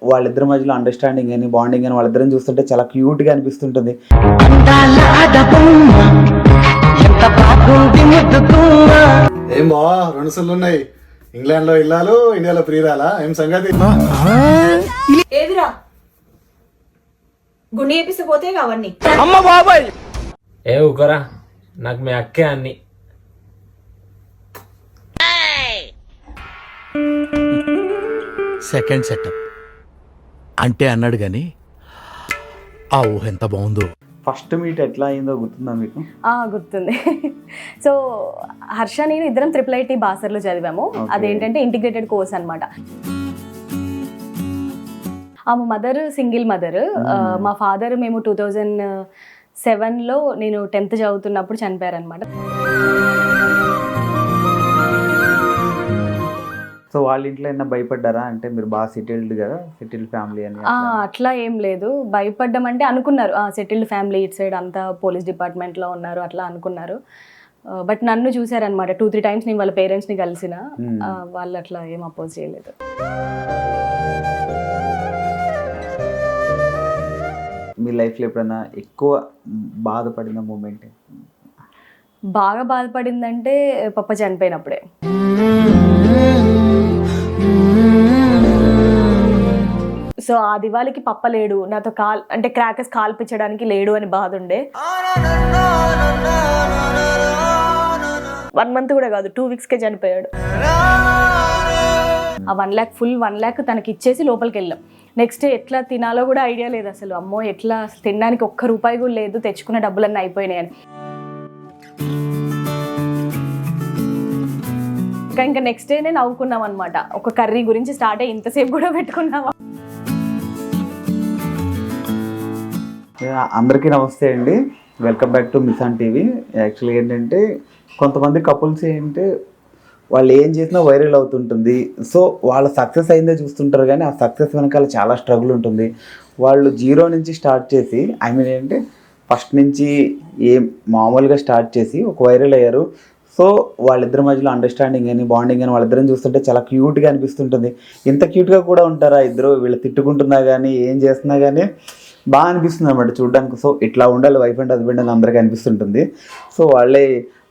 వాళ్ళిద్దరి మధ్యలో అండర్స్టాండింగ్ అని బాండింగ్ అని వాళ్ళిద్దరిని చూస్తుంటే చాలా క్యూట్గా అనిపిస్తుంటుంది. ఏం బావా 2 సుళ్ళు ఉన్నాయి, ఇంగ్లాండ్ లో ఇల్లాలు ఇండియాలో ప్రియురాలా, ఏం సంగతి? ఏదిరా గుండె చేపిస్తే పోతే అవన్నీ. ఏ ఊకరా, నాకు మీ అక్కే అన్ని. సెకండ్ సెటప్ అంటే అన్నాడు కానీ ఆ ఊహ ఎంత బాగుందో. ఫస్ట్ మీట్ ఎట్లా అయిందో గుర్తుందా మీకు? గుర్తుంది. సో హర్ష నేను ఇద్దరం IIIT బాసర్లో చదివాము. అదేంటంటే ఇంటిగ్రేటెడ్ కోర్స్ అనమాట. మా మదర్ సింగిల్ మదర్. మా ఫాదర్ మేము 2007లో నేను 10th చదువుతున్నప్పుడు చనిపోయారనమాట. సో వాళ్ళ ఇంట్లో అయినా భయపడ్డారా? అంటే మీరు బాగా సెటిల్డ్ కదా, సెటిల్డ్ ఫ్యామిలీ అని. అట్లా ఏం లేదు, భయపడ్డం అంటే అనుకున్నారు సెటిల్డ్ ఫ్యామిలీ, ఇటు సైడ్ అంతా పోలీస్ డిపార్ట్మెంట్లో ఉన్నారు అట్లా అనుకున్నారు. బట్ నన్ను చూసారనమాట 2-3 times నేను వాళ్ళ పేరెంట్స్ని కలిసిన. వాళ్ళు అట్లా ఏం అపోజ్ చేయలేదు. మీ లైఫ్లో ఎప్పుడైనా ఎక్కువ బాధపడిన మూమెంట్? బాగా బాధపడిందంటే పప్ప చనిపోయినప్పుడే. సో ఆ దివాళికి పప్ప లేడు, నాతో అంటే క్రాకర్స్ కాల్పించడానికి లేడు అని బాధ ఉండే. 1 month కూడా కాదు, 2 weeksకే చనిపోయాడు. ఆ 1 lakh ఫుల్ 1 lakh తనకి ఇచ్చేసి లోపలికి వెళ్ళాం. నెక్స్ట్ డే ఎట్లా తినాలో కూడా ఐడియా లేదు అసలు. అమ్మో ఎట్లా తినడానికి ₹1 కూడా లేదు, తెచ్చుకున్న డబ్బులన్నీ అయిపోయినాయని. ఇంకా నెక్స్ట్ డేనే నవ్వుకున్నాం అనమాట. ఒక కర్రీ గురించి స్టార్ట్ అయ్యి ఇంతసేపు కూడా పెట్టుకున్నావా. అందరికీ నమస్తే అండి, వెల్కమ్ బ్యాక్ టు మిసాన్ టీవీ. యాక్చువల్గా ఏంటంటే కొంతమంది కపుల్స్ ఏంటంటే వాళ్ళు ఏం చేసినా వైరల్ అవుతుంటుంది. సో వాళ్ళ సక్సెస్ అయిందే చూస్తుంటారు కానీ ఆ సక్సెస్ వెనకాల చాలా స్ట్రగుల్ ఉంటుంది. వాళ్ళు 0 నుంచి స్టార్ట్ చేసి ఏంటంటే ఫస్ట్ నుంచి మామూలుగా స్టార్ట్ చేసి ఒక వైరల్ అయ్యారు. సో వాళ్ళిద్దరి మధ్యలో అండర్స్టాండింగ్ అని బాండింగ్ అని వాళ్ళిద్దరిని చూస్తుంటే చాలా క్యూట్గా అనిపిస్తుంటుంది. ఇంత క్యూట్గా కూడా ఉంటారా ఇద్దరు? వీళ్ళు తిట్టుకుంటున్నా కానీ ఏం చేస్తున్నా కానీ బాగా అనిపిస్తుంది అన్నమాట చూడడానికి. సో ఇట్లా ఉండాలి వైఫ్ అండ్ హస్బెండ్ అని అందరికీ అనిపిస్తుంటుంది. సో వాళ్ళే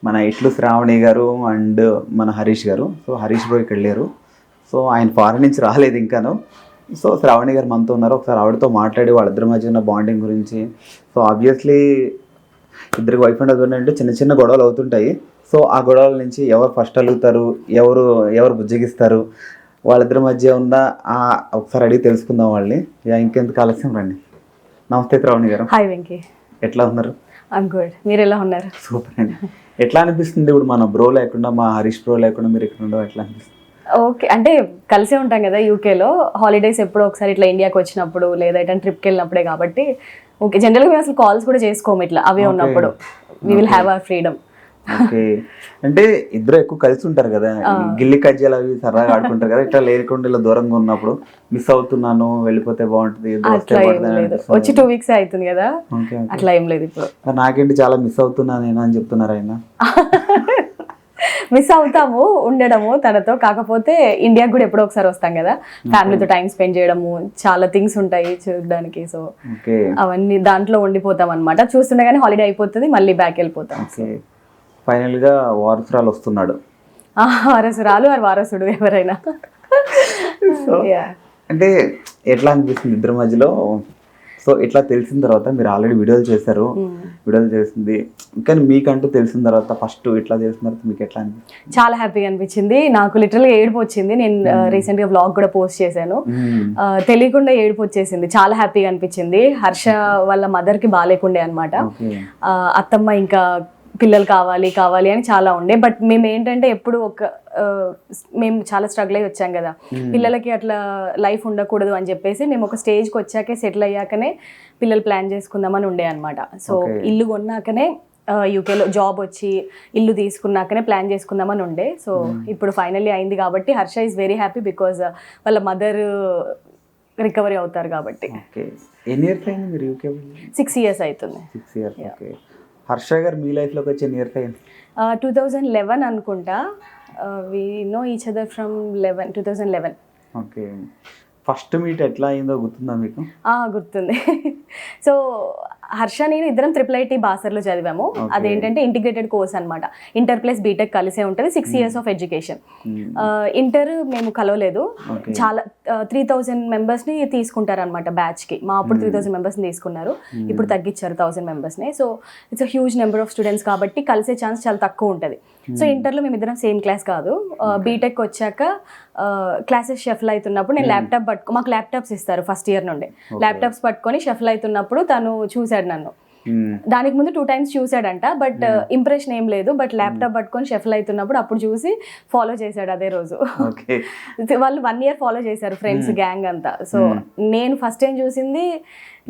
మన ఇట్లు శ్రావణి గారు అండ్ మన హరీష్ గారు. సో హరీష్ బ్రో ఇక్కడ లేరు, సో ఆయన ఫారెన్ నుంచి రాలేదు ఇంకాను. సో శ్రావణి గారు మనతో ఉన్నారు. ఒకసారి ఆవిడతో మాట్లాడి వాళ్ళిద్దరి మధ్య ఉన్న బాండింగ్ గురించి. సో ఆబ్వియస్లీ ఇద్దరికి వైఫ్ అండ్ హస్బెండ్ అంటే చిన్న చిన్న గొడవలు అవుతుంటాయి. సో ఆ గొడవల నుంచి ఎవరు ఫస్ట్ అలుగుతారు, ఎవరు బుజ్జగిస్తారు, వాళ్ళిద్దరి మధ్య ఉన్న ఒకసారి అడిగి తెలుసుకుందాం వాళ్ళని. ఇంకెందుకు ఆలస్యం, రండి. నమస్తే శ్రావణి గారు. హాయ్ వెంకీ, ఎట్లా ఉన్నారు? ఐమ్ గుడ్, మీరు ఎలా ఉన్నారు? సూపర్ అండి. ఎట్లా అనిపిస్తుంది ఇప్పుడు మన బ్రో లేకుండా, మా హరీష్ బ్రో లేకుండా మీరు ఇక్కడ ఉండవు, ఎట్లా అనిపిస్తుంది? ఓకే, అంటే కలిసే ఉంటాం కదా యూకేలో. హాలిడేస్ ఎప్పుడో ఒకసారి ఇట్లా ఇండియాకి వచ్చినప్పుడు లేదా ఎటైనా ట్రిప్కి వెళ్ళినప్పుడే కాబట్టి ఓకే. జనరల్గా మేము అసలు కాల్స్ కూడా చేసుకోము ఇట్లా, అవే ఉన్నప్పుడు we will have our freedom. Okay, అంటే ఇద్దరు ఎక్కువ కలిసి ఉంటారు కదా, గిల్లి కజ్జాలు అవి సరదాగా ఆడుకుంటారు కదా. ఇట్లా లేకుండా ఇలా దూరంగా ఉన్నప్పుడు మిస్ అవుతున్నాను, వెళ్ళిపోతే బాగుంటుంది, వచ్చి 2 weeks అవుతుంది కదా, అట్లా ఏం లేదు ఇప్పుడు. నాకేంటి చాలా మిస్ అవుతున్నా నేను అని చెప్తున్నారు ఆయన. మిస్ అవుతాము ఉండడము తనతో, కాకపోతే ఇండియాకి కూడా ఎప్పుడో ఒకసారి వస్తాం కదా, ఫ్యామిలీతో టైం స్పెండ్ చేయడము, చాలా థింగ్స్ ఉంటాయి చూడడానికి. సో అవన్నీ దాంట్లో ఉండిపోతాం అనమాట. చూస్తుండగానే హాలిడే అయిపోతుంది, మళ్ళీ బ్యాక్ వెళ్ళిపోతాం. ఫైనల్ గా వారసురాలు వస్తున్నాడు. వారసురాలు వారసుడు ఎవరైనా. అంటే ఎట్లా అనిపిస్తుంది ఇద్దరి మధ్యలో? సో ఇట్లా తెలిసిన తర్వాత మీరు ఆల్రెడీ వీడియోలు చేశారు, వీడియోలు చేసింది కానీ మీకంటూ తెలిసిన తర్వాత ఫస్ట్ ఇట్లా చేసిన తర్వాత మీకు ఎట్లా అనిపించింది? చాలా హ్యాపీగా అనిపించింది. నాకు లిటరల్గా ఏడుపు వచ్చింది. నేను రీసెంట్ గా వ్లాగ్ కూడా పోస్ట్ చేశాను, తెలియకుండా ఏడుపు వచ్చేసింది. చాలా హ్యాపీగా అనిపించింది. హర్ష వాళ్ళ మదర్ కి బాగాలేకుండే అనమాట. అత్తమ్మ ఇంకా పిల్లలు కావాలి అని చాలా ఉండే. బట్ మేము ఏంటంటే ఎప్పుడు మేము చాలా స్ట్రగుల్ అయ్యి వచ్చాం కదా, పిల్లలకి అట్లా లైఫ్ ఉండకూడదు అని చెప్పేసి మేము ఒక స్టేజ్కి వచ్చాకే, సెటిల్ అయ్యాకనే పిల్లలు ప్లాన్ చేసుకుందామని ఉండే అనమాట. సో ఇల్లు కొన్నాకనే, యూకేలో జాబ్ వచ్చి ఇల్లు తీసుకున్నాకనే ప్లాన్ చేసుకుందామని ఉండే. సో ఇప్పుడు ఫైనల్లీ అయింది కాబట్టి Harsha is very happy because వాళ్ళ మదర్ రికవరీ అవుతారు కాబట్టి. 6 years అవుతుంది. 6 years. ఓకే. హర్ష గారు మీ లైఫ్లోకి వచ్చే నియర్ టైం 2011 అనుకుంటా. We know each other from 2011. Okay. First meet ఎట్లా అయిందో గుర్తుందా మీకు? గుర్తుంది. సో హర్ష నేను ఇద్దరం IIIT బాసర్లో చదివాము. అదేంటంటే ఇంటిగ్రేటెడ్ కోర్స్ అనమాట. ఇంటర్ ప్లస్ బీటెక్ కలిసే ఉంటుంది, 6 years ఆఫ్ ఎడ్యుకేషన్. ఇంటర్ మేము కలవలేదు. చాలా 3000 మెంబర్స్ని తీసుకుంటారనమాట బ్యాచ్కి. మా అప్పుడు 3000 మెంబర్స్ని తీసుకున్నారు, ఇప్పుడు తగ్గించారు 1000 మెంబర్స్ని. So it's a huge number of students కాబట్టి కలిసే ఛాన్స్ చాలా తక్కువ ఉంటుంది. సో ఇంటర్లో మేము ఇద్దరం సేమ్ క్లాస్ కాదు. బీటెక్ వచ్చాక క్లాసెస్ షఫల్ అవుతున్నప్పుడు నేను ల్యాప్టాప్ మాకు ల్యాప్టాప్స్ ఇస్తారు ఫస్ట్ ఇయర్ నుండి. ల్యాప్టాప్స్ పట్టుకొని షఫల్ అవుతున్నప్పుడు తను చూశాడు నన్ను. దానికి ముందు 2 times చూసాడంట, బట్ ఇంప్రెషన్ ఏం లేదు. బట్ ల్యాప్టాప్ పట్టుకొని షఫల్ అవుతున్నప్పుడు అప్పుడు చూసి ఫాలో చేశాడు అదే రోజు. వాళ్ళు 1 year ఫాలో చేశారు ఫ్రెండ్స్ గ్యాంగ్ అంతా. సో నేను ఫస్ట్ టైం చూసింది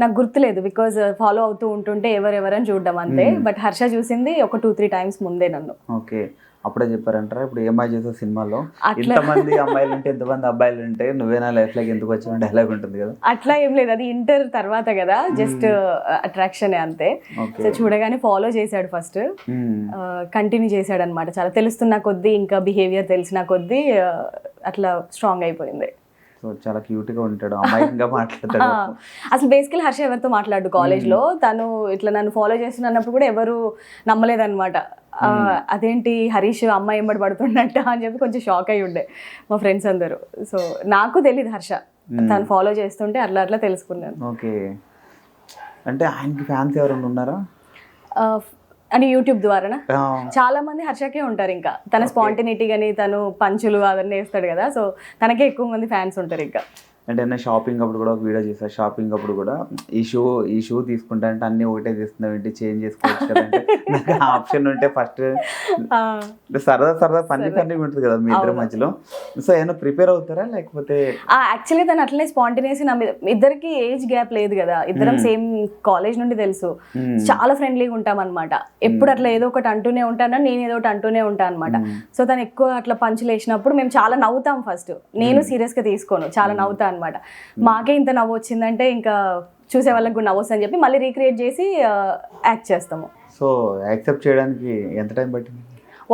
నాకు గుర్తులేదు, బికాజ్ ఫాలో అవుతూ ఉంటుంటే ఎవరెవరని చూడడం అంతే. బట్ హర్ష చూసింది ఒక 2-3 times ముందే నన్ను. ఓకే, అప్పుడే చెప్పారంటారా? ఇప్పుడు ఏమై చేసే సినిమాలో ఇంతమంది అమ్మాయిలు ఉంటే ఎంతమంది అబ్బాయిలు ఉంటే నువ్వేనా లైఫ్ లోకి ఎందుకు వచ్చిన డైలాగ్ ఉంటుంది కదా, అట్లా ఏం లేదు. అది ఇంటర్ తర్వాత కదా, జస్ట్ అట్రాక్షన్ అంతే. సో చూడగానే ఫాలో చేశాడు ఫస్ట్, కంటిన్యూ చేశాడు అనమాట. చాలా తెలుస్తున్న కొద్దీ, ఇంకా బిహేవియర్ తెలిసిన కొద్దీ అట్లా స్ట్రాంగ్ అయిపోయింది. సో చాలా క్యూట్ గా ఉంటాడు, అమ్మాయిగా మాట్లాడతాడు. అసలు బేసికలీ హర్ష ఎవరితో మాట్లాడు కాలేజ్లో. తను ఇట్లా నన్ను ఫాలో చేస్తున్నప్పుడు కూడా ఎవరు నమ్మలేదన్నమాట. అదేంటి హరీష్ అమ్మాయి ఎంబడి పడుతున్నట్ట అని చెప్పి కొంచెం షాక్ అయి ఉండే మా ఫ్రెండ్స్ అందరూ. సో నాకు తెలియదు హర్ష, తను ఫాలో చేస్తుంటే అట్లా అట్లా తెలుసుకున్నాను. ఓకే, అంటే ఆయనకి ఫ్యాన్స్ ఎవరైనా ఉన్నారా? అంటే యూట్యూబ్ ద్వారానా? చాలా మంది హర్షకే ఉంటారు. ఇంకా తన స్పాంటినిటీ కానీ తను పంచులు అవన్నీ వేస్తాడు కదా, సో తనకే ఎక్కువ మంది ఫ్యాన్స్ ఉంటారు. ఇంకా అంటే నేను షాపింగ్ అప్పుడు కూడా ఒక వీడియో చేశాను. షాపింగ్ అప్పుడు కూడా ఈ షూ తీసుకుంటా అంటే అన్ని ఒకటే తీసుకున్నావు ఏంటి, చేంజ్ చేసుకోవచ్చు కదా అంటే నాకు ఆప్షన్ ఉంటే ఫస్ట్ సరదా ఫన్నీ ఉంటుంది కదా మీ ఇద్దరి మధ్యలో. సో ఏమైనా ప్రిపేర్ అవుతారా లేకపోతే? యాక్చువల్లీ తను అట్లనే స్పాంటినియస్. ఇద్దరికి ఏజ్ గ్యాప్ లేదు కదా, ఇద్దరం సేమ్ కాలేజ్ నుండి తెలుసు. చాలా ఫ్రెండ్లీగా ఉంటాం అనమాట. ఎప్పుడు అట్లా ఏదో ఒకటి అంటూనే ఉంటాను, నేను ఏదో ఒకటి అంటూనే ఉంటాను అనమాట. సో తను ఎక్కువ అట్లా పంచులు వేసినప్పుడు మేము చాలా నవ్వుతాం. ఫస్ట్ నేను సీరియస్ గా తీసుకోను, చాలా నవ్వుతాను అనమాట. మాకే ఇంత నవ్వు వచ్చిందంటే ఇంకా చూసే వాళ్ళకి కూడా నవ్వు వస్తుందని చెప్పి మళ్ళీ రీక్రియేట్ చేసి యాక్ట్ చేస్తాము. సో యాక్సెప్ట్ చేయడానికి ఎంత టైం పట్టింది?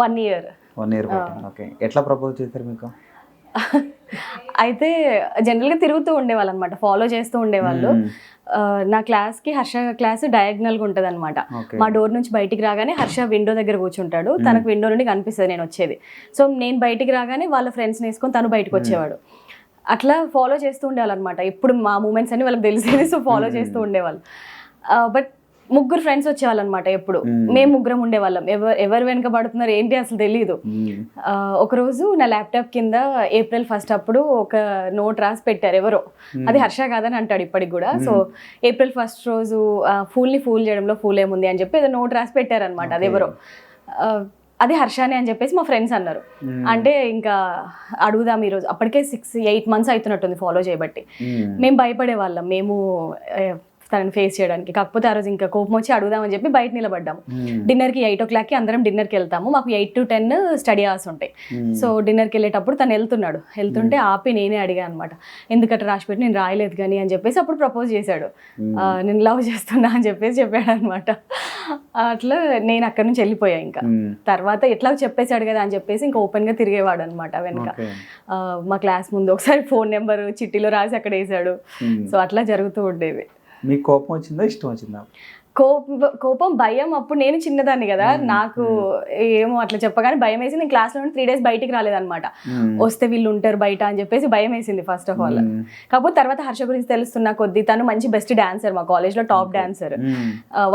1 year. 1 year పట్టింది. ఓకే, ఎట్లా ప్రపోజ్ చేశారు మీకు? అయితే జనరల్గా తిరుగుతూ ఉండేవాళ్ళు అనమాట, ఫాలో చేస్తూ ఉండేవాళ్ళు. నా క్లాస్కి హర్ష క్లాస్ డయాగ్నల్గా ఉంటుంది అనమాట. మా డోర్ నుంచి బయటికి రాగానే హర్ష విండో దగ్గర కూర్చుంటాడు, తనకు విండో నుండి కనిపిస్తుంది నేను వచ్చేది. సో నేను బయటికి రాగానే వాళ్ళ ఫ్రెండ్స్ని వేసుకొని తను బయటకు వచ్చేవాడు. అట్లా ఫాలో చేస్తూ ఉండేవాళ్ళు అనమాట. ఎప్పుడు మా మూమెంట్స్ అన్ని వాళ్ళకి తెలిసేది, సో ఫాలో చేస్తూ ఉండేవాళ్ళు. బట్ 3 ఫ్రెండ్స్ వచ్చేవాళ్ళు అనమాట. ఎప్పుడు మేము 3 ఉండేవాళ్ళం. ఎవరు వెనక పడుతున్నారు ఏంటి అసలు తెలియదు. ఒకరోజు నా ల్యాప్టాప్ కింద April 1st అప్పుడు ఒక నోట్ రాసి పెట్టారు ఎవరో, అది హర్ష కాదని అంటాడు ఇప్పటికి కూడా. సో April 1st రోజు ఫూల్ చేయడంలో ఫూల్ ఏముంది అని చెప్పి ఏదో నోట్ రాసి పెట్టారనమాట. అది ఎవరో, అది హర్షాని అని చెప్పేసి మా ఫ్రెండ్స్ అన్నారు. అంటే ఇంకా అడుగుదాం ఈరోజు. అప్పటికే 6-8 months అవుతున్నట్టుంది ఫాలో చేయబట్టి. మేము భయపడే వాళ్ళం, మేము తనని ఫేస్ చేయడానికి. కాకపోతే ఆ రోజు ఇంకా కోపం వచ్చి అడుగుదామని చెప్పి బయట నిలబడ్డాము. డిన్నర్కి 8 o'clockకి అందరం డిన్నర్కి వెళ్తాము. మాకు 8 to 10 స్టడీ అవర్స్ ఉంటాయి. సో డిన్నర్కి వెళ్ళేటప్పుడు తను వెళ్తుంటే ఆపి నేనే అడిగా అనమాట, ఎందుకట్లా రాసి పెట్టి నేను రాయలేదు కానీ అని చెప్పేసి అప్పుడు ప్రపోజ్ చేశాడు. నేను లవ్ చేస్తున్నా అని చెప్పేసి చెప్పాడు అనమాట. అట్లా నేను అక్కడి నుంచి వెళ్ళిపోయా. ఇంకా తర్వాత ఎట్లా చెప్పేశాడు కదా అని చెప్పేసి ఇంకా ఓపెన్గా తిరిగేవాడు అనమాట వెనక. మా క్లాస్ ముందు ఒకసారి ఫోన్ నెంబర్ చిట్టీలో రాసి అక్కడ వేసాడు. సో అట్లా జరుగుతూ ఉండేది. మీకు కోపం వచ్చిందా, ఇష్టం వచ్చిందా? కోపం, భయం. అప్పుడు నేను చిన్నదాన్ని కదా, నాకు ఏమో అట్లా చెప్పగానే భయం వేసి నేను క్లాస్లో 3 days బయటికి రాలేదనమాట. వస్తే వీళ్ళు ఉంటారు బయట అని చెప్పేసి భయం వేసింది ఫస్ట్ ఆఫ్ ఆల్. కాకపోతే తర్వాత హర్ష గురించి తెలుస్తున్న కొద్దీ తను మంచి బెస్ట్ డాన్సర్, మా కాలేజ్లో top dancer,